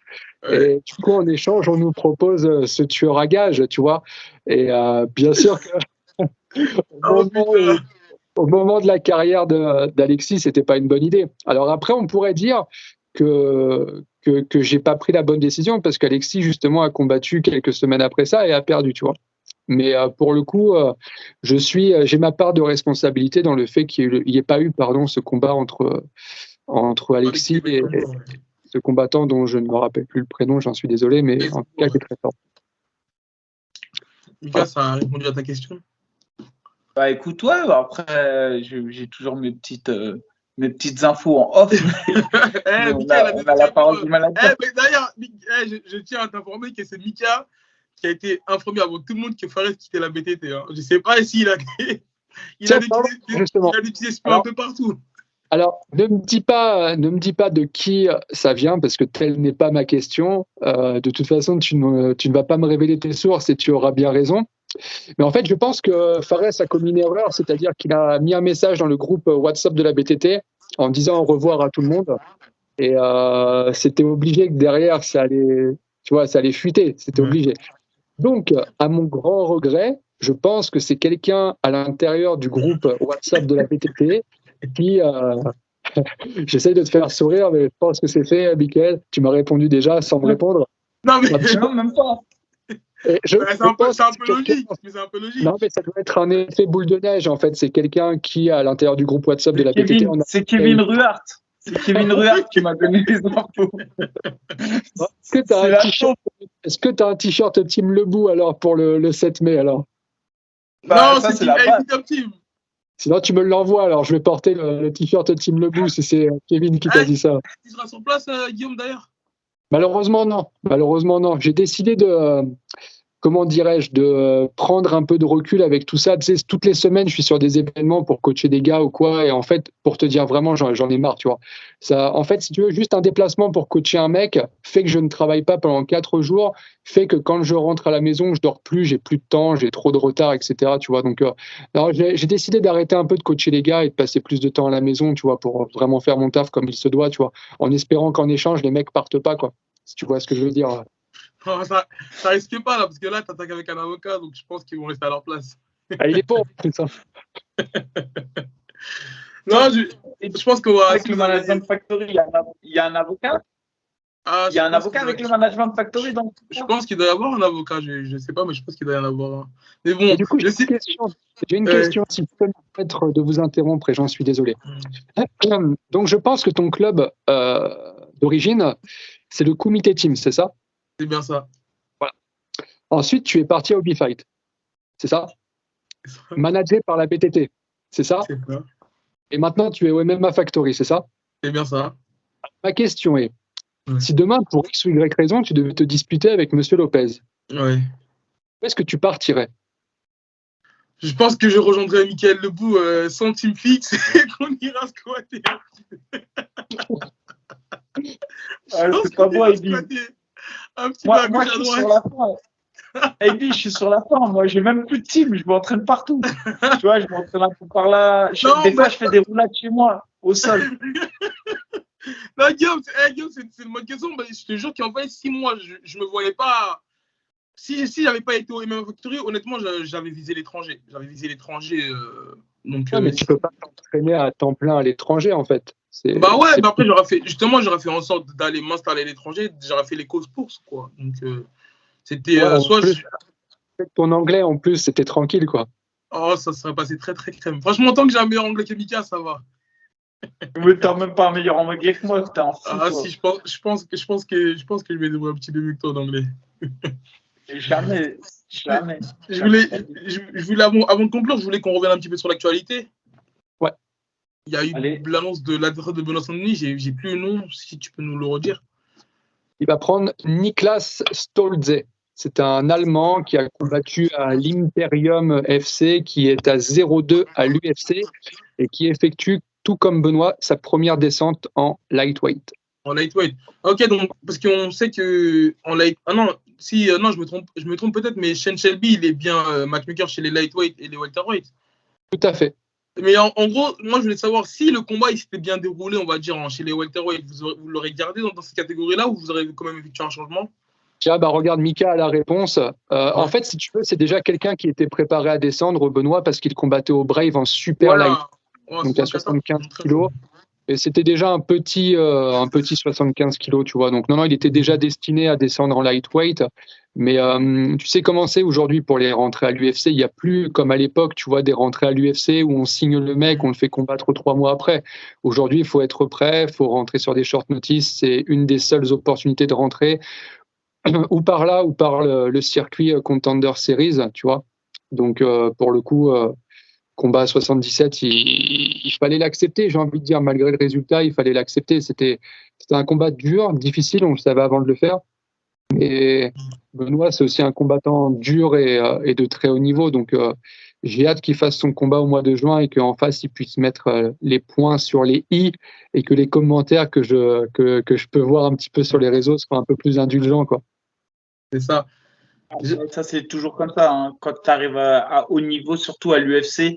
Ouais. Et du coup, en échange, on nous propose ce tueur à gage, tu vois. Et bien sûr que Oh putain. au moment de la carrière d'Alexis, c'était pas une bonne idée. Alors après, on pourrait dire que j'ai pas pris la bonne décision parce qu'Alexis, justement, a combattu quelques semaines après ça et a perdu, tu vois. Mais pour le coup, j'ai ma part de responsabilité dans le fait qu'il n'y ait pas eu, pardon, ce combat entre Alexis et ce combattant dont je ne me rappelle plus le prénom, j'en suis désolé, mais en tout cas, qui est très fort. Mika, ça a répondu à ta question? Bah écoute, ouais, après, j'ai toujours mes petites infos en off. Mais on a la parole du manager. Mais d'ailleurs, je tiens à t'informer que c'est Mika qui a été informé avant tout le monde que Fares quittait la BTT. Hein. Je ne sais pas s'il a, il a des petits espions un peu partout. Alors, ne me dis pas de qui ça vient, parce que telle n'est pas ma question. De toute façon, tu ne vas pas me révéler tes sources et tu auras bien raison. Mais en fait, je pense que Fares a commis une erreur, c'est-à-dire qu'il a mis un message dans le groupe WhatsApp de la BTT en disant au revoir à tout le monde. Et c'était obligé que derrière, ça allait fuiter. C'était obligé. Donc, à mon grand regret, je pense que c'est quelqu'un à l'intérieur du groupe WhatsApp de la BTT qui... J'essaye de te faire sourire, mais je pense que c'est fait, Mickaël. Tu m'as répondu déjà sans me répondre. Non, mais non, même pas. C'est un peu logique. Mais c'est un peu logique. Non, mais ça doit être un effet boule de neige, en fait. C'est quelqu'un qui, à l'intérieur du groupe WhatsApp de la BTT... C'est Kevin Ruhart. C'est Kevin Ruhart qui m'a donné les infos. Est-ce que tu as un t-shirt Team Lebou alors pour le 7 mai alors? Non, c'est Team Team. Sinon, tu me l'envoies, alors je vais porter le t-shirt Team Lebou si c'est Kevin qui t'a dit ça. Tu seras sur place, Guillaume, d'ailleurs? Malheureusement, non. J'ai décidé de prendre un peu de recul avec tout ça. Tu sais, toutes les semaines, je suis sur des événements pour coacher des gars ou quoi. Et en fait, pour te dire vraiment, j'en ai marre, tu vois. Ça, en fait, si tu veux, juste un déplacement pour coacher un mec fait que je ne travaille pas pendant 4 jours, fait que quand je rentre à la maison, je dors plus, j'ai plus de temps, j'ai trop de retard, etc. Tu vois. Donc, j'ai décidé d'arrêter un peu de coacher les gars et de passer plus de temps à la maison, tu vois, pour vraiment faire mon taf comme il se doit, tu vois, en espérant qu'en échange, les mecs partent pas, quoi. Si tu vois ce que je veux dire. Non, ça risque pas, là, parce que là, tu attaques avec un avocat, donc je pense qu'ils vont rester à leur place. Il est pauvre, tout ça. Non, je pense qu'on va. Avec le Management Factory, il y a un avocat. Il y a un avocat avec le Management Factory, donc. Je pense qu'il doit y avoir un avocat, je ne sais pas, mais je pense qu'il doit y en avoir un. Mais bon, du coup, j'ai une question, si je peux me permettre de vous interrompre, et j'en suis désolé. Donc, je pense que ton club d'origine, c'est le Kumite Team, c'est ça? C'est bien ça. Voilà. Ensuite, tu es parti au B-Fight, c'est ça? Managé par la BTT, c'est ça? C'est ça. Et maintenant, tu es au MMA Factory, c'est ça? C'est bien ça. Ma question est, si demain, pour X ou Y raison, tu devais te disputer avec Monsieur Lopez, où est-ce que tu partirais? Je pense que je rejoindrai Mickaël Lebou sans team fixe et qu'on ira squatter. C'est pas moi, Eddie. Un petit peu à moi, gauche, je à suis droite. sur la fin. Eddie, je suis sur la fin. Moi, j'ai même plus de team. Je m'entraîne partout. Tu vois, je m'entraîne un peu par là. Des fois, je fais des roulades chez moi, au sol. Non, Guillaume, c'est une bonne question. Mais je te jure qu'en fait, si moi, je me voyais pas. Si j'avais pas été au MMA Factory, honnêtement, j'avais visé l'étranger. Donc, mais tu peux pas t'entraîner à temps plein à l'étranger, en fait. Bah ouais, mais après, j'aurais fait en sorte d'aller m'installer à l'étranger. J'aurais fait les causes pour quoi. Donc, c'était soit. Ton anglais, en plus, c'était tranquille, quoi. Oh, ça serait passé très, très crème. Franchement, tant que j'ai un meilleur anglais que Mika, ça va. Mais t'es même pas un meilleur en anglais que moi, t'es un fou. Ah si, je pense que je vais débrouiller un petit peu mieux que toi en anglais. Jamais. Je voulais avant de conclure, je voulais qu'on revienne un petit peu sur l'actualité. Ouais. Il y a eu l'annonce de l'adversaire de Benoît Saint-Denis, j'ai plus le nom, si tu peux nous le redire. Il va prendre Niklas Stolze. C'est un Allemand qui a combattu à l'Imperium FC, qui est à 0-2 à l'UFC et qui effectue, tout comme Benoît, sa première descente en lightweight. En lightweight. Ok, donc, parce qu'on sait que en light. Ah non, non, je me trompe peut-être, mais Sean Shelby, il est bien matchmaker chez les lightweight et les welterweight. Tout à fait. Mais en gros, moi, je voulais savoir si le combat il s'était bien déroulé, on va dire, chez les welterweight, vous l'aurez gardé dans cette catégorie-là ou vous aurez quand même effectué un changement? Tiens, regarde, Mika a la réponse. En fait, si tu veux, c'est déjà quelqu'un qui était préparé à descendre, Benoît, parce qu'il combattait au Brave en super light, donc à 75 kilos. Et c'était déjà un petit 75 kilos, tu vois. Donc non, il était déjà destiné à descendre en lightweight. Mais tu sais comment c'est aujourd'hui pour les rentrées à l'UFC. Il n'y a plus, comme à l'époque, tu vois, des rentrées à l'UFC où on signe le mec, on le fait combattre 3 mois après. Aujourd'hui, il faut être prêt, il faut rentrer sur des short notice. C'est une des seules opportunités de rentrer. Ou par là, ou par le circuit Contender Series, tu vois. Donc, pour le coup, combat à 77, il fallait l'accepter, j'ai envie de dire, malgré le résultat, il fallait l'accepter. C'était un combat dur, difficile, on le savait avant de le faire. Mais Benoît, c'est aussi un combattant dur et de très haut niveau. Donc, j'ai hâte qu'il fasse son combat au mois de juin et qu'en face, il puisse mettre les points sur les i et que les commentaires que je peux voir un petit peu sur les réseaux soient un peu plus indulgents, quoi. C'est ça. Ça, c'est toujours comme ça. Hein. Quand tu arrives à haut niveau, surtout à l'UFC,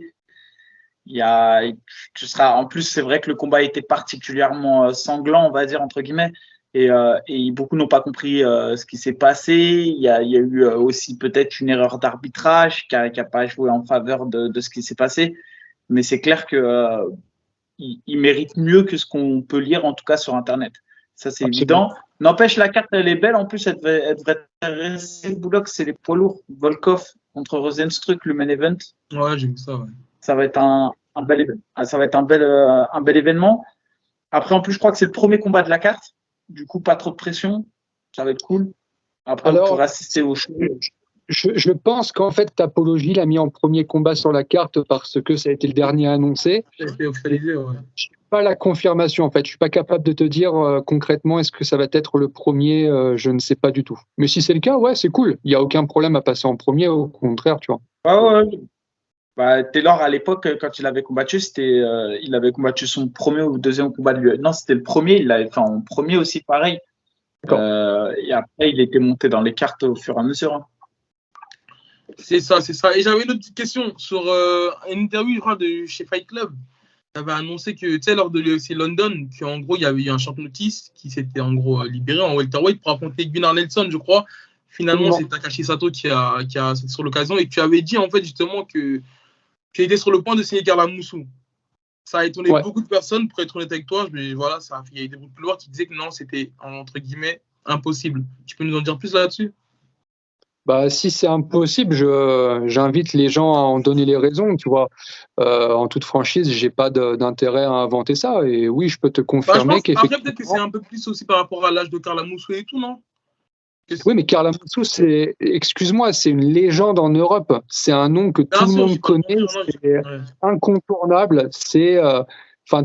en plus, c'est vrai que le combat était particulièrement sanglant, on va dire, entre guillemets. Et beaucoup n'ont pas compris ce qui s'est passé. Il y a eu aussi peut-être une erreur d'arbitrage qui a pas joué en faveur de ce qui s'est passé. Mais c'est clair que il mérite mieux que ce qu'on peut lire, en tout cas sur Internet. Ça, c'est évident. N'empêche, la carte, elle est belle. En plus, elle devrait intéresser Bullock, c'est les poids lourds. Volkov contre Rosenstruck, le main event. Ouais, j'ai vu ça, ouais. Ça va être un bel événement. Après, en plus, je crois que c'est le premier combat de la carte. Du coup, pas trop de pression. Ça va être cool. Après, on pourra assister au show. Je pense qu'en fait, Tapologie l'a mis en premier combat sur la carte parce que ça a été le dernier annoncé. Ça a été officialisé, ouais. Je n'ai pas la confirmation, en fait. Je ne suis pas capable de te dire concrètement est-ce que ça va être le premier. Je ne sais pas du tout. Mais si c'est le cas, ouais, c'est cool. Il n'y a aucun problème à passer en premier, au contraire, tu vois. Ouais. Taylor, à l'époque, quand il avait combattu, il avait combattu son premier ou deuxième combat de l'UFC. Non, c'était le premier. Il l'avait fait en premier aussi, pareil. Et après, il était monté dans les cartes au fur et à mesure. Hein. C'est ça. Et j'avais une autre petite question sur une interview, je crois, chez Fight Club. Tu avais annoncé que, tu sais, lors de l'UFC London, qu'en gros, il y avait eu un short notice qui s'était en gros libéré en welterweight pour affronter Gunnar Nelson, je crois. Finalement, c'est Takashi Sato qui a sur l'occasion. Et tu avais dit, en fait, justement, qu'il était sur le point de signer Carla Moussou. Ça a étonné beaucoup de personnes, pour être honnête avec toi. Mais voilà, il y a eu des bruits de couloir qui disaient que non, c'était, entre guillemets, impossible. Tu peux nous en dire plus là-dessus ? Si c'est impossible, j'invite les gens à en donner les raisons, tu vois. En toute franchise, j'ai pas d'intérêt à inventer ça. Et oui, je peux te confirmer qu'effectivement. Après, peut-être que c'est un peu plus aussi par rapport à l'âge de Carla Moussou et tout, non ? Oui, mais Carla Moussou, excuse-moi, c'est une légende en Europe. C'est un nom que tout le monde connaît, c'est incontournable.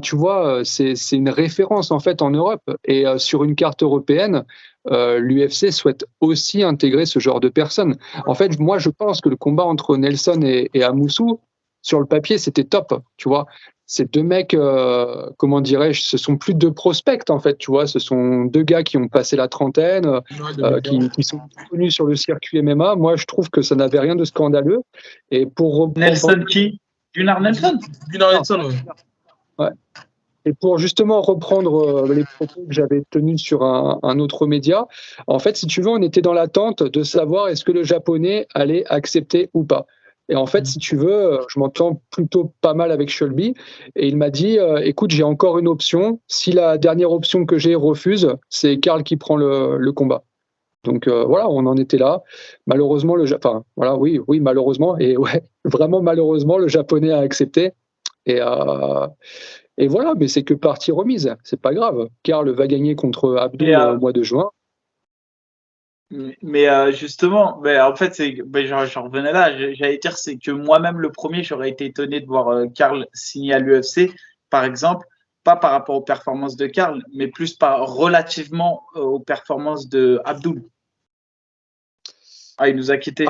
Tu vois, c'est une référence en fait en Europe. Et sur une carte européenne, l'UFC souhaite aussi intégrer ce genre de personnes. En fait, moi, je pense que le combat entre Nelson et Amoussou, sur le papier, c'était top, tu vois. Ces deux mecs, comment dirais-je, ce sont plus deux prospects, en fait, tu vois. Ce sont deux gars qui ont passé la trentaine, qui sont connus sur le circuit MMA. Moi, je trouve que ça n'avait rien de scandaleux. Et pour Nelson qui ? Gunnar Nelson ? Gunnar Nelson, ouais. Et pour justement reprendre les propos que j'avais tenus sur un autre média, en fait, si tu veux, on était dans l'attente de savoir est-ce que le Japonais allait accepter ou pas. Et en fait, si tu veux, je m'entends plutôt pas mal avec Shelby. Et il m'a dit, écoute, j'ai encore une option. Si la dernière option que j'ai refuse, c'est Karl qui prend le combat. Donc voilà, on en était là. Malheureusement, malheureusement. Et ouais, vraiment malheureusement, le Japonais a accepté. Et Et voilà, mais c'est que partie remise, c'est pas grave. Karl va gagner contre Abdul au mois de juin. Mais justement, en fait, j'en revenais là. J'allais dire, c'est que moi-même, le premier, j'aurais été étonné de voir Karl signer à l'UFC, par exemple, pas par rapport aux performances de Karl, mais plus relativement aux performances de Abdul. Ah, il nous a quittés.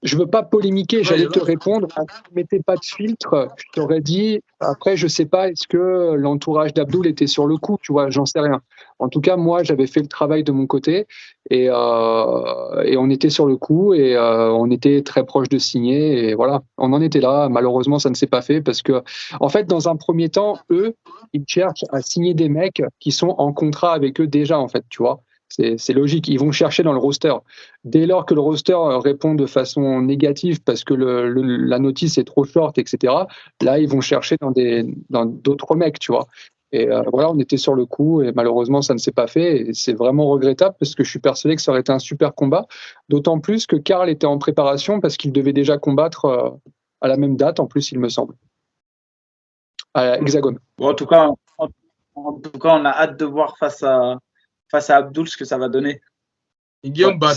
Je veux pas polémiquer, j'allais te répondre. Ne mettez pas de filtre. Je t'aurais dit, après, je sais pas, est-ce que l'entourage d'Abdul était sur le coup, tu vois, j'en sais rien. En tout cas, moi, j'avais fait le travail de mon côté et on était sur le coup et on était très proche de signer et voilà, on en était là. Malheureusement, ça ne s'est pas fait parce que, en fait, dans un premier temps, eux, ils cherchent à signer des mecs qui sont en contrat avec eux déjà, en fait, tu vois. C'est logique, ils vont chercher dans le roster. Dès lors que le roster répond de façon négative parce que la notice est trop short, etc., là, ils vont chercher dans d'autres mecs, tu vois. Et voilà, on était sur le coup et malheureusement, ça ne s'est pas fait. Et c'est vraiment regrettable parce que je suis persuadé que ça aurait été un super combat. D'autant plus que Karl était en préparation parce qu'il devait déjà combattre à la même date, en plus, il me semble, à Hexagone. Bon, en tout cas, on a hâte de voir face à Abdul ce que ça va donner. Et Guillaume, t'as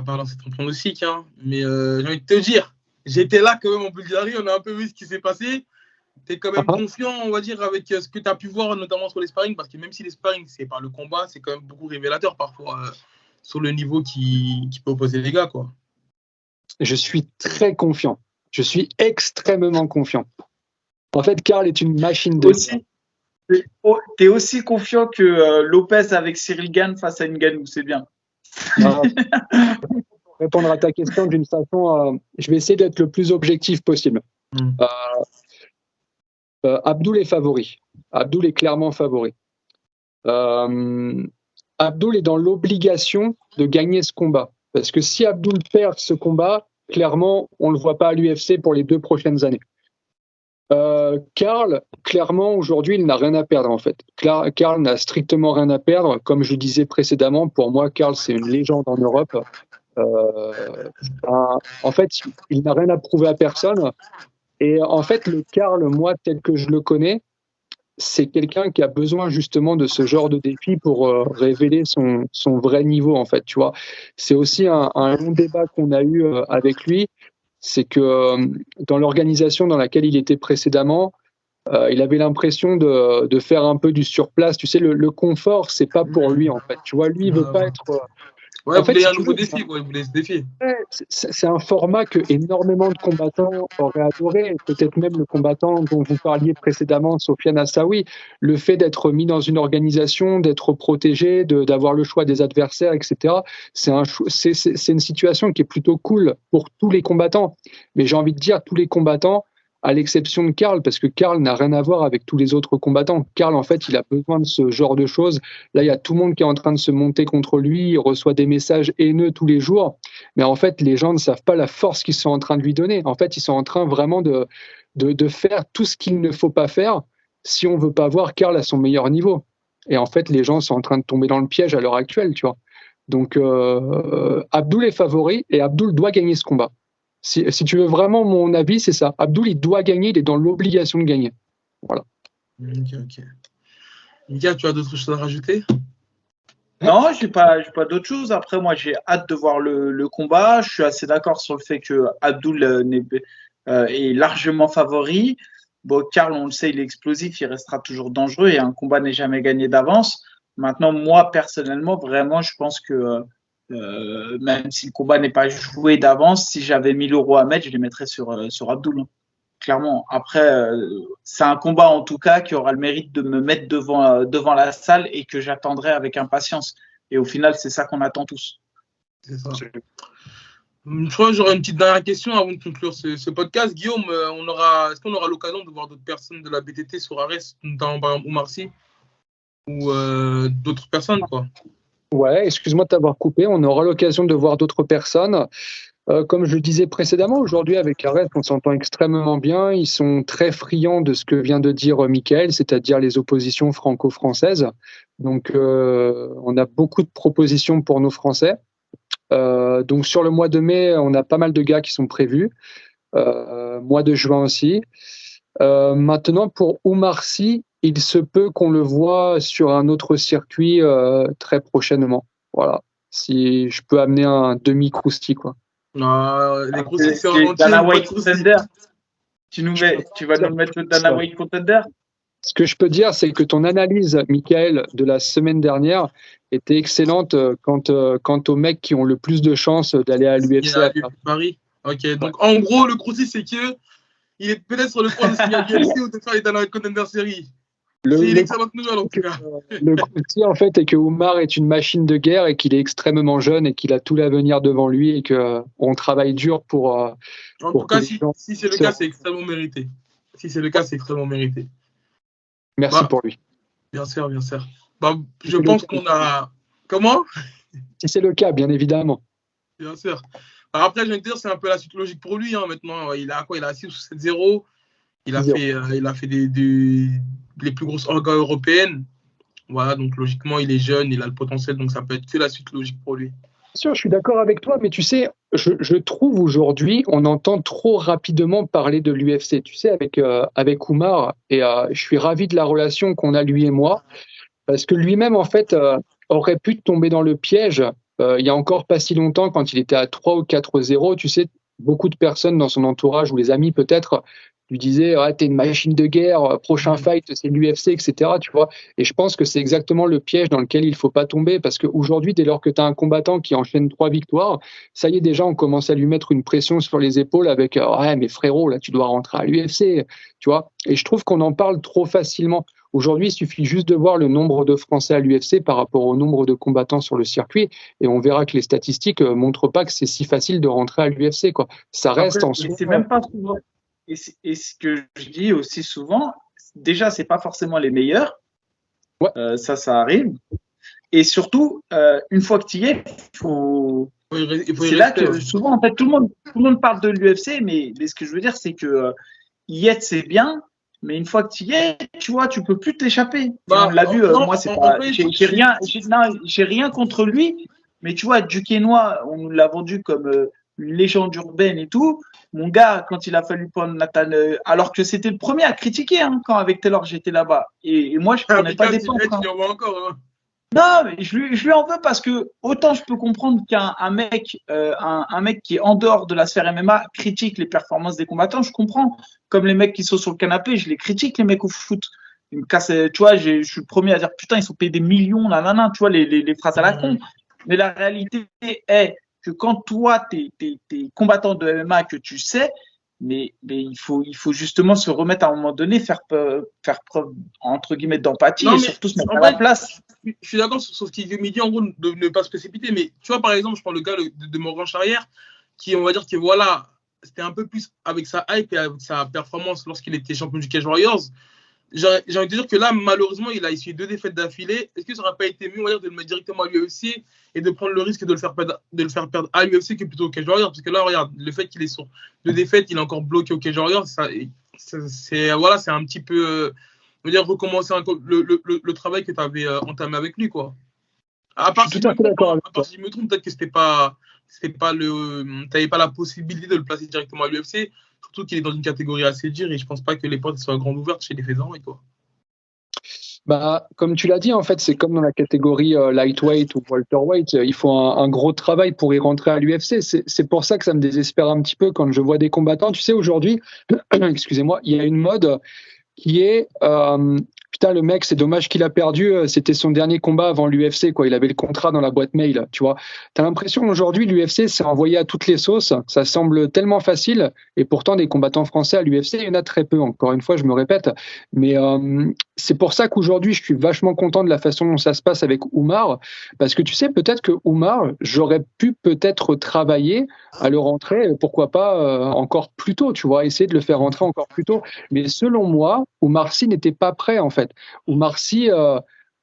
balancé ton pronostic, hein, mais j'ai envie de te dire, j'étais là quand même en Bulgarie, on a un peu vu ce qui s'est passé. T'es quand même confiant, on va dire, avec ce que tu as pu voir, notamment sur les sparring, parce que même si les sparring, c'est pas le combat, c'est quand même beaucoup révélateur parfois sur le niveau qui peut opposer les gars, quoi. Je suis très confiant. Je suis extrêmement confiant. En fait, Karl est une machine de aussi. T'es aussi confiant que Lopez avec Cyril Gane face à Ngannou, c'est bien. Pour répondre à ta question d'une façon, je vais essayer d'être le plus objectif possible. Abdul est favori. Abdul est clairement favori. Abdul est dans l'obligation de gagner ce combat. Parce que si Abdul perd ce combat, clairement, on ne le voit pas à l'UFC pour les 2 prochaines années. Karl, clairement, aujourd'hui, il n'a rien à perdre, en fait. Karl n'a strictement rien à perdre. Comme je disais précédemment, pour moi, Karl, c'est une légende en Europe. En fait, il n'a rien à prouver à personne. Et en fait, le Karl, moi, tel que je le connais, c'est quelqu'un qui a besoin justement de ce genre de défi pour révéler son vrai niveau, en fait, tu vois. C'est aussi un long débat qu'on a eu avec lui. C'est que dans l'organisation dans laquelle il était précédemment, il avait l'impression de faire un peu du surplace. Tu sais, le confort, c'est pas pour lui, en fait. Tu vois, lui, il veut pas être... Ouais, il voulait un nouveau défi, il voulait se défier. C'est un format que énormément de combattants auraient adoré, peut-être même le combattant dont vous parliez précédemment, Sofiane Assaoui. Le fait d'être mis dans une organisation, d'être protégé, d'avoir le choix des adversaires, etc., c'est une situation qui est plutôt cool pour tous les combattants. Mais j'ai envie de dire tous les combattants, à l'exception de Karl, parce que Karl n'a rien à voir avec tous les autres combattants. Karl, en fait, il a besoin de ce genre de choses. Là, il y a tout le monde qui est en train de se monter contre lui, il reçoit des messages haineux tous les jours, mais en fait, les gens ne savent pas la force qu'ils sont en train de lui donner. En fait, ils sont en train vraiment de faire tout ce qu'il ne faut pas faire si on veut pas voir Karl à son meilleur niveau. Et en fait, les gens sont en train de tomber dans le piège à l'heure actuelle, tu vois. Donc, Abdul est favori et Abdul doit gagner ce combat. Si tu veux vraiment mon avis, c'est ça. Abdul, il doit gagner, il est dans l'obligation de gagner. Voilà. Ok. Mika, tu as d'autres choses à rajouter? Non, j'ai pas d'autres choses. Après, moi, j'ai hâte de voir le combat. Je suis assez d'accord sur le fait que Abdul est largement favori. Bon, Karl, on le sait, il est explosif, il restera toujours dangereux et un combat n'est jamais gagné d'avance. Maintenant, moi, personnellement, vraiment, je pense que même si le combat n'est pas joué d'avance, si j'avais 1 000 € à mettre, je les mettrais sur Abdul. Clairement. Après, c'est un combat en tout cas qui aura le mérite de me mettre devant la salle et que j'attendrai avec impatience. Et au final, c'est ça qu'on attend tous. C'est ça. Je crois que j'aurais une petite dernière question avant de conclure ce podcast. Guillaume, est-ce qu'on aura l'occasion de voir d'autres personnes de la BTT sur Arès, notamment par exemple Oumar Sy ou d'autres personnes, quoi? Ouais, excuse-moi de t'avoir coupé. On aura l'occasion de voir d'autres personnes. Comme je le disais précédemment, aujourd'hui avec Arès, on s'entend extrêmement bien. Ils sont très friands de ce que vient de dire Michael, c'est-à-dire les oppositions franco-françaises. Donc, on a beaucoup de propositions pour nos Français. Donc, sur le mois de mai, on a pas mal de gars qui sont prévus. Mois de juin aussi. Maintenant, pour Oumar Sy, il se peut qu'on le voit sur un autre circuit très prochainement. Voilà. Si je peux amener un demi-crousti, quoi. Non, les croustilles, c'est en entier. Dana White Contender. Tu vas nous mettre le Dana White Contender. Ce que je peux dire, c'est que ton analyse, Michael, de la semaine dernière était excellente quant aux mecs qui ont le plus de chances d'aller à l'UFC. Paris. Ok, donc en gros, le croustilles, c'est que il est peut-être sur le point de signer à l'UFC ou de faire les Dana White Contender Series. C'est une excellente nouvelle, en tout cas. Le croustilles, en fait, est que Oumar est une machine de guerre et qu'il est extrêmement jeune et qu'il a tout l'avenir devant lui et qu'on travaille dur pour. En tout cas, si c'est le cas, c'est extrêmement mérité. Si c'est le cas, c'est extrêmement mérité. Merci pour lui. Bien sûr, bien sûr. Je pense qu'on a. Comment? Si c'est le cas, bien évidemment. Bien sûr. Après, je vais te dire, c'est un peu la suite logique pour lui. Maintenant, il a quoi? Il a 6 ou 7-0. Il a fait les plus grosses orgas européennes. Voilà, donc logiquement, il est jeune, il a le potentiel, donc ça peut être que la suite logique pour lui. Bien sûr, je suis d'accord avec toi, mais tu sais, je trouve aujourd'hui, on entend trop rapidement parler de l'UFC. Tu sais, avec Oumar, et je suis ravi de la relation qu'on a lui et moi, parce que lui-même, en fait, aurait pu tomber dans le piège. Il y a encore pas si longtemps, quand il était à 3 ou 4-0, tu sais, beaucoup de personnes dans son entourage, ou les amis peut-être, lui disaient t'es une machine de guerre, prochain fight c'est l'UFC, etc. Tu vois. Et je pense que c'est exactement le piège dans lequel il faut pas tomber, parce qu'aujourd'hui, dès lors que tu as un combattant qui enchaîne 3 victoires, ça y est, déjà on commence à lui mettre une pression sur les épaules avec mais frérot, là tu dois rentrer à l'UFC, tu vois. Et je trouve qu'on en parle trop facilement. Aujourd'hui, il suffit juste de voir le nombre de Français à l'UFC par rapport au nombre de combattants sur le circuit, et on verra que les statistiques montrent pas que c'est si facile de rentrer à l'UFC, quoi. Ça reste en soi. C'est même pas souvent. Et ce que je dis aussi souvent, déjà, c'est pas forcément les meilleurs. Ouais. Ça arrive. Et surtout, une fois que tu y es, c'est là que souvent, en fait, tout le monde parle de l'UFC, mais ce que je veux dire, c'est que y être, c'est bien. Mais une fois que tu y es, tu vois, tu peux plus t'échapper. On l'a vu, moi, c'est pas. J'ai rien contre lui, mais tu vois, Duquesnoy, on nous l'a vendu comme une légende urbaine et tout. Mon gars, quand il a fallu prendre Nathan, alors que c'était le premier à critiquer, quand avec Taylor j'étais là-bas. Et moi, je prenais pas des pentes. Non, mais je lui en veux parce que autant je peux comprendre qu'un mec qui est en dehors de la sphère MMA critique les performances des combattants, je comprends. Comme les mecs qui sont sur le canapé, je les critique, les mecs au foot. Ils me cassent, tu vois, je suis le premier à dire putain, ils sont payés des millions, nanana, tu vois, les phrases à la con. Mais la réalité est que quand toi, t'es combattant de MMA, que tu sais, mais il faut justement se remettre à un moment donné, faire preuve entre guillemets d'empathie et surtout se mettre à la place. Je suis d'accord sur ce qu'il me dit, en gros, de ne pas se précipiter, mais tu vois, par exemple, je prends le cas de Morgan Charrière, qui, on va dire, que voilà, c'était un peu plus avec sa hype et avec sa performance lorsqu'il était champion du Cage Warriors. J'ai envie de dire que là, malheureusement, il a essuyé 2 défaites d'affilée. Est-ce que ça n'aurait pas été mieux, on va dire, de le mettre directement à l'UFC et de prendre le risque de le faire perdre à l'UFC que plutôt au Cage Warriors? Parce que là, regarde, le fait qu'il est sur 2 défaites, il est encore bloqué au Cage Warriors, c'est un petit peu, on va dire, recommencer le travail que tu avais entamé avec lui, quoi. À part si je me trompe, peut-être que t'avais pas la possibilité de le placer directement à l'UFC. Surtout qu'il est dans une catégorie assez dure et je pense pas que les portes soient grandes ouvertes chez les Fédéraux, quoi. Comme tu l'as dit, en fait, c'est comme dans la catégorie lightweight ou welterweight. Il faut un gros travail pour y rentrer à l'UFC. C'est pour ça que ça me désespère un petit peu quand je vois des combattants. Tu sais, aujourd'hui, excusez-moi, il y a une mode qui est putain, le mec, c'est dommage qu'il a perdu, c'était son dernier combat avant l'UFC, quoi. Il avait le contrat dans la boîte mail, tu vois. T'as l'impression qu'aujourd'hui, l'UFC s'est envoyé à toutes les sauces, ça semble tellement facile, et pourtant, des combattants français à l'UFC, il y en a très peu, encore une fois, je me répète, mais c'est pour ça qu'aujourd'hui, je suis vachement content de la façon dont ça se passe avec Oumar, parce que tu sais, peut-être que Oumar, j'aurais pu peut-être travailler à le rentrer, pourquoi pas encore plus tôt, tu vois, essayer de le faire rentrer encore plus tôt, mais selon moi, Oumar Sy n'était pas prêt, en fait. Oumar Sy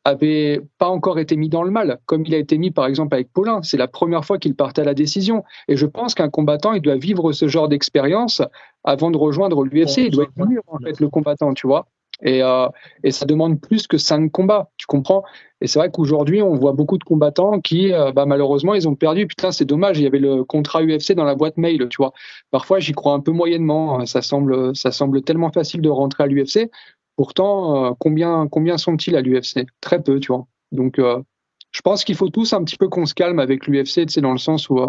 avait pas encore été mis dans le mal, comme il a été mis par exemple avec Paulin. C'est la première fois qu'il partait à la décision. Et je pense qu'un combattant, il doit vivre ce genre d'expérience avant de rejoindre l'UFC. Il doit être mûr, en fait, le combattant, tu vois. Et ça demande plus que 5 combats, tu comprends? Et c'est vrai qu'aujourd'hui, on voit beaucoup de combattants qui, malheureusement, ils ont perdu. Putain, c'est dommage, il y avait le contrat UFC dans la boîte mail, tu vois. Parfois, j'y crois un peu moyennement. Ça semble tellement facile de rentrer à l'UFC. Pourtant, combien sont-ils à l'UFC? Très peu, tu vois. Donc, je pense qu'il faut tous un petit peu qu'on se calme avec l'UFC, tu sais, dans le sens où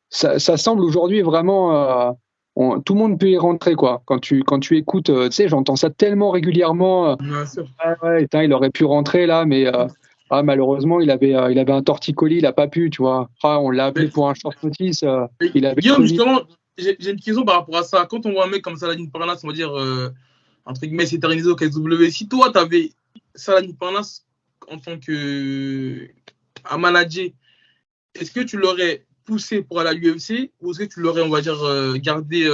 ça semble aujourd'hui vraiment... tout le monde peut y rentrer, quoi. Quand tu écoutes, tu sais, j'entends ça tellement régulièrement. Bien sûr. Ah ouais, putain, il aurait pu rentrer là, mais malheureusement, il avait un torticolis, il a pas pu, tu vois. On l'a appelé pour un short notice. Il avait Guillaume, justement, j'ai une question par rapport à ça. Quand on voit un mec comme Saladin Parnasse, on va dire, entre guillemets, s'éterniser au KSW, si toi, tu avais Saladin Parnasse en tant que à manager, est-ce que tu l'aurais poussé pour aller à l'UFC ou est-ce que tu l'aurais, on va dire, gardé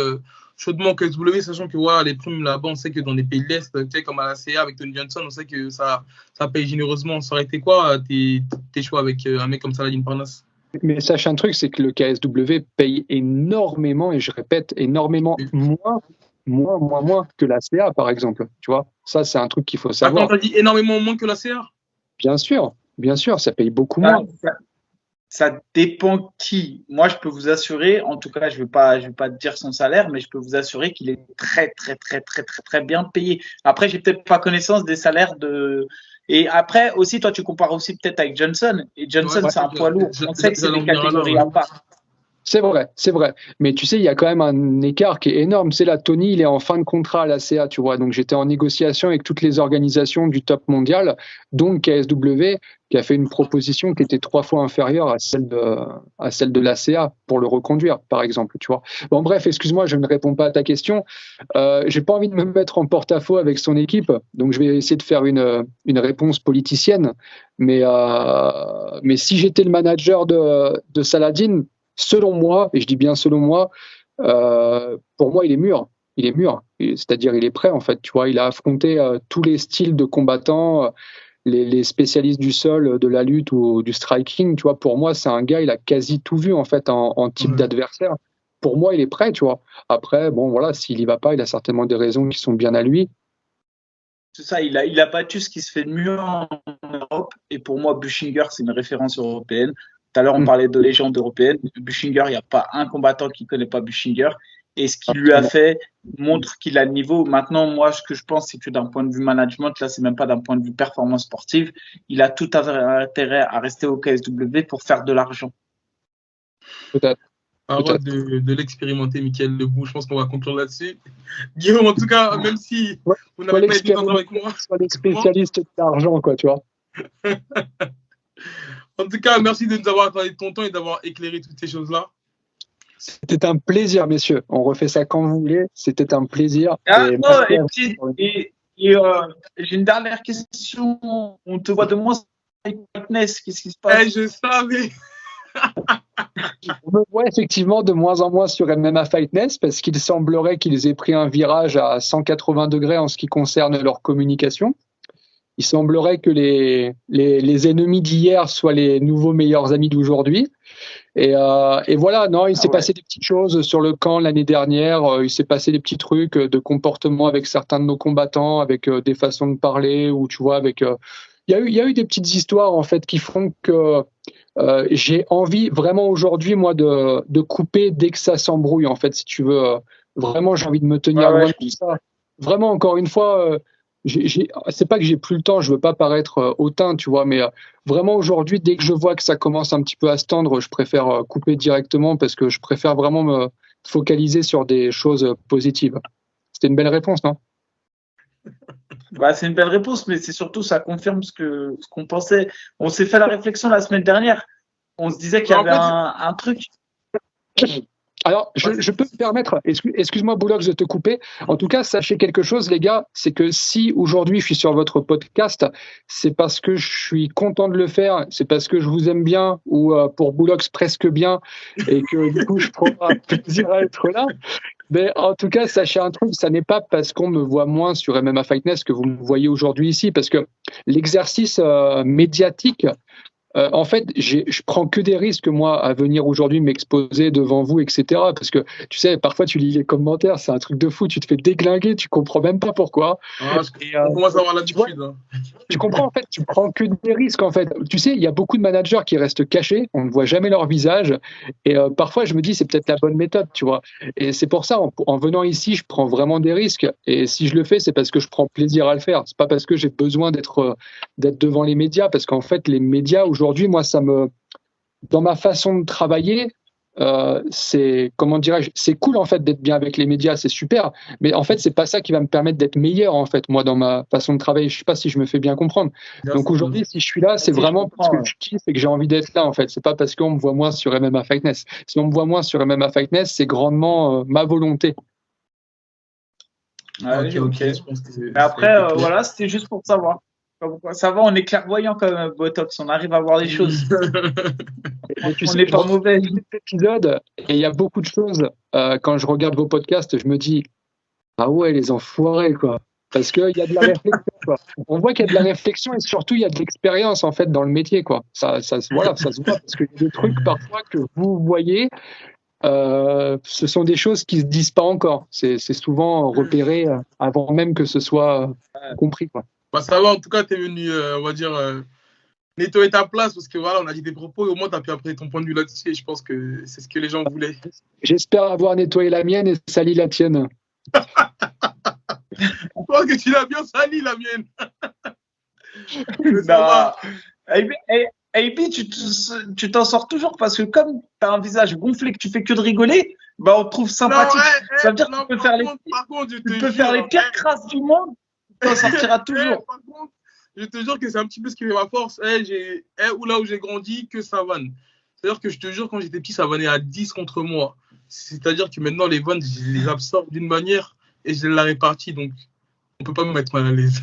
chaudement au KSW, sachant que voilà, les primes là-bas, on sait que dans les pays de l'Est, tu sais, comme à la CA avec Tony Johnson, on sait que ça paye généreusement. Ça aurait été quoi tes choix avec un mec comme Saladin Parnasse? Mais sache un truc, c'est que le KSW paye énormément, et je répète, énormément moins que la CA, par exemple. Tu vois, ça, c'est un truc qu'il faut savoir. Attends, t'as dit énormément moins que la CA? Bien sûr, ça paye beaucoup moins. Ça dépend qui. Moi, je peux vous assurer, en tout cas, je vais pas te dire son salaire, mais je peux vous assurer qu'il est très, très, très, très, très, très bien payé. Après, j'ai peut-être pas connaissance des salaires de. Et après, aussi, toi, tu compares aussi peut-être avec Johnson. Et Johnson, c'est un poids lourd. On sait que c'est des catégories à part. C'est vrai. Mais tu sais, il y a quand même un écart qui est énorme. C'est là, Tony, il est en fin de contrat à la CA, tu vois. Donc, j'étais en négociation avec toutes les organisations du top mondial, dont le KSW, qui a fait une proposition qui était 3 fois inférieure à celle de la CA pour le reconduire, par exemple, tu vois. Bon, bref, excuse-moi, je ne réponds pas à ta question. J'ai pas envie de me mettre en porte-à-faux avec son équipe, donc je vais essayer de faire une réponse politicienne. Mais si j'étais le manager de Saladin, selon moi, et je dis bien selon moi, pour moi, il est mûr. C'est-à-dire, il est prêt, en fait. Tu vois, il a affronté tous les styles de combattants, les spécialistes du sol, de la lutte ou du striking. Tu vois, pour moi, c'est un gars, il a quasi tout vu, en fait, en type d'adversaire. Pour moi, il est prêt, tu vois. Après, bon, voilà, s'il y va pas, il a certainement des raisons qui sont bien à lui. C'est ça, il a battu ce qui se fait de mieux en Europe. Et pour moi, Buchinger, c'est une référence européenne. Tout à l'heure, on parlait de légende européenne. Buchinger, il n'y a pas un combattant qui ne connaît pas Buchinger. Et ce qu'il lui a fait montre qu'il a le niveau. Maintenant, moi, ce que je pense, c'est que d'un point de vue management, là, c'est même pas d'un point de vue performance sportive, il a tout intérêt à rester au KSW pour faire de l'argent. Peut-être. Parole de l'expérimenter, Mickaël Lebou. Je pense qu'on va conclure là-dessus. Guillaume, en tout cas, même si vous n'avez pas été d'accord avec moi. Soit les spécialistes de l'argent, quoi, tu vois. En tout cas, merci de nous avoir accordé ton temps et d'avoir éclairé toutes ces choses-là. C'était un plaisir, messieurs. On refait ça quand vous voulez. C'était un plaisir. J'ai une dernière question. On te voit de moins en moins fitness. Qu'est-ce qui se passe? Je savais. On me voit effectivement de moins en moins sur MMA Fightness parce qu'il semblerait qu'ils aient pris un virage à 180 degrés en ce qui concerne leur communication. Il semblerait que les ennemis d'hier soient les nouveaux meilleurs amis d'aujourd'hui. Et voilà, non, il s'est passé des petites choses sur le camp l'année dernière. Il s'est passé des petits trucs de comportement avec certains de nos combattants, avec des façons de parler, ou tu vois, avec. Il y a eu des petites histoires en fait qui font que j'ai envie vraiment aujourd'hui moi de couper dès que ça s'embrouille en fait, si tu veux. Vraiment, j'ai envie de me tenir loin de tout ça. Vraiment, encore une fois. C'est pas que j'ai plus le temps, je veux pas paraître hautain, tu vois, mais vraiment aujourd'hui, dès que je vois que ça commence un petit peu à se tendre, je préfère couper directement parce que je préfère vraiment me focaliser sur des choses positives. C'était une belle réponse, non? C'est une belle réponse, mais c'est surtout, ça confirme ce qu'on pensait. On s'est fait la réflexion la semaine dernière. On se disait qu'il y avait un truc. Alors, je peux me permettre, excuse-moi Boulox de te couper. En tout cas, sachez quelque chose, les gars, c'est que si aujourd'hui je suis sur votre podcast, c'est parce que je suis content de le faire, c'est parce que je vous aime bien, ou pour Boulox presque bien, et que du coup je prends plaisir à être là. Mais en tout cas, sachez un truc, ça n'est pas parce qu'on me voit moins sur MMA Fightness que vous me voyez aujourd'hui ici, parce que l'exercice médiatique En fait, je prends que des risques, moi, à venir aujourd'hui m'exposer devant vous, etc. Parce que, tu sais, parfois, tu lis les commentaires, c'est un truc de fou, tu te fais déglinguer, tu comprends même pas pourquoi. On commence à avoir l'habitude. Tu comprends, en fait, tu prends que des risques, en fait. Tu sais, il y a beaucoup de managers qui restent cachés, on ne voit jamais leur visage. Et parfois, je me dis, c'est peut-être la bonne méthode, tu vois. Et c'est pour ça, en venant ici, je prends vraiment des risques. Et si je le fais, c'est parce que je prends plaisir à le faire. C'est pas parce que j'ai besoin d'être devant les médias, parce qu'en fait, les médias, aujourd'hui, moi, dans ma façon de travailler, c'est, comment dirais-je, c'est cool en fait d'être bien avec les médias, c'est super, mais en fait c'est pas ça qui va me permettre d'être meilleur en fait, moi dans ma façon de travailler. Je sais pas si je me fais bien comprendre. Donc aujourd'hui, si je suis là, c'est vraiment parce que je kiffe et que j'ai envie d'être là en fait. C'est pas parce qu'on me voit moins sur MMA Fightness. Si on me voit moins sur MMA Fightness, c'est grandement ma volonté. Ok. Mais après, voilà, c'était juste pour savoir. Ça va, on est clairvoyant quand même, Botox. On arrive à voir les choses. On n'est pas mauvais. Épisode, et il y a beaucoup de choses. Quand je regarde vos podcasts, je me dis, ah ouais, les enfoirés, quoi. Parce qu'il y a de la réflexion, quoi. On voit qu'il y a de la réflexion et surtout, il y a de l'expérience, en fait, dans le métier, quoi. Voilà, ça se voit. Parce qu'il y a des trucs, parfois, que vous voyez, ce sont des choses qui se disent pas encore. C'est souvent repéré avant même que ce soit compris, quoi. Bah, ça va, en tout cas, tu es venu, on va dire, nettoyer ta place parce que voilà, on a dit des propos et au moins, tu as pu apporter ton point de vue là-dessus et je pense que c'est ce que les gens voulaient. J'espère avoir nettoyé la mienne et sali la tienne. Je pense que tu l'as bien sali, la mienne. AB, tu t'en sors toujours parce que comme tu as un visage gonflé que tu fais que de rigoler, bah on te trouve sympathique. Ça veut dire que tu peux faire les pires crasses du monde. Tu t'en sortiras toujours. Par contre, je te jure que c'est un petit peu ce qui fait ma force. Ou là où j'ai grandi, que ça vanne. C'est-à-dire que je te jure, quand j'étais petit, ça vannait à 10 contre moi. C'est-à-dire que maintenant, les vannes, je les absorbe d'une manière et je les répartis. Donc, on ne peut pas me mettre mal à l'aise.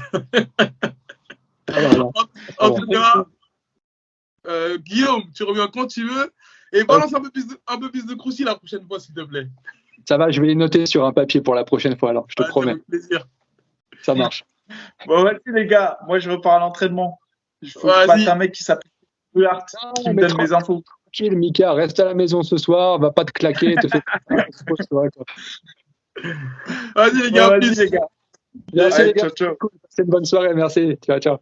En tout cas, Guillaume, tu reviens quand tu veux. Et balance un peu plus de croustilles la prochaine fois, s'il te plaît. Ça va, je vais les noter sur un papier pour la prochaine fois, alors, je te promets. Avec plaisir. Ça marche. Bon, vas-y, les gars. Moi, je repars à l'entraînement. Il faut que je batte un mec qui s'appelle Art qui me donne mes infos. Tranquille, Mika, reste à la maison ce soir. Va pas te claquer. Vas-y, les gars. Vas-y, les gars. Merci, Allez, les gars. ciao. C'est une bonne soirée. Merci. Ciao.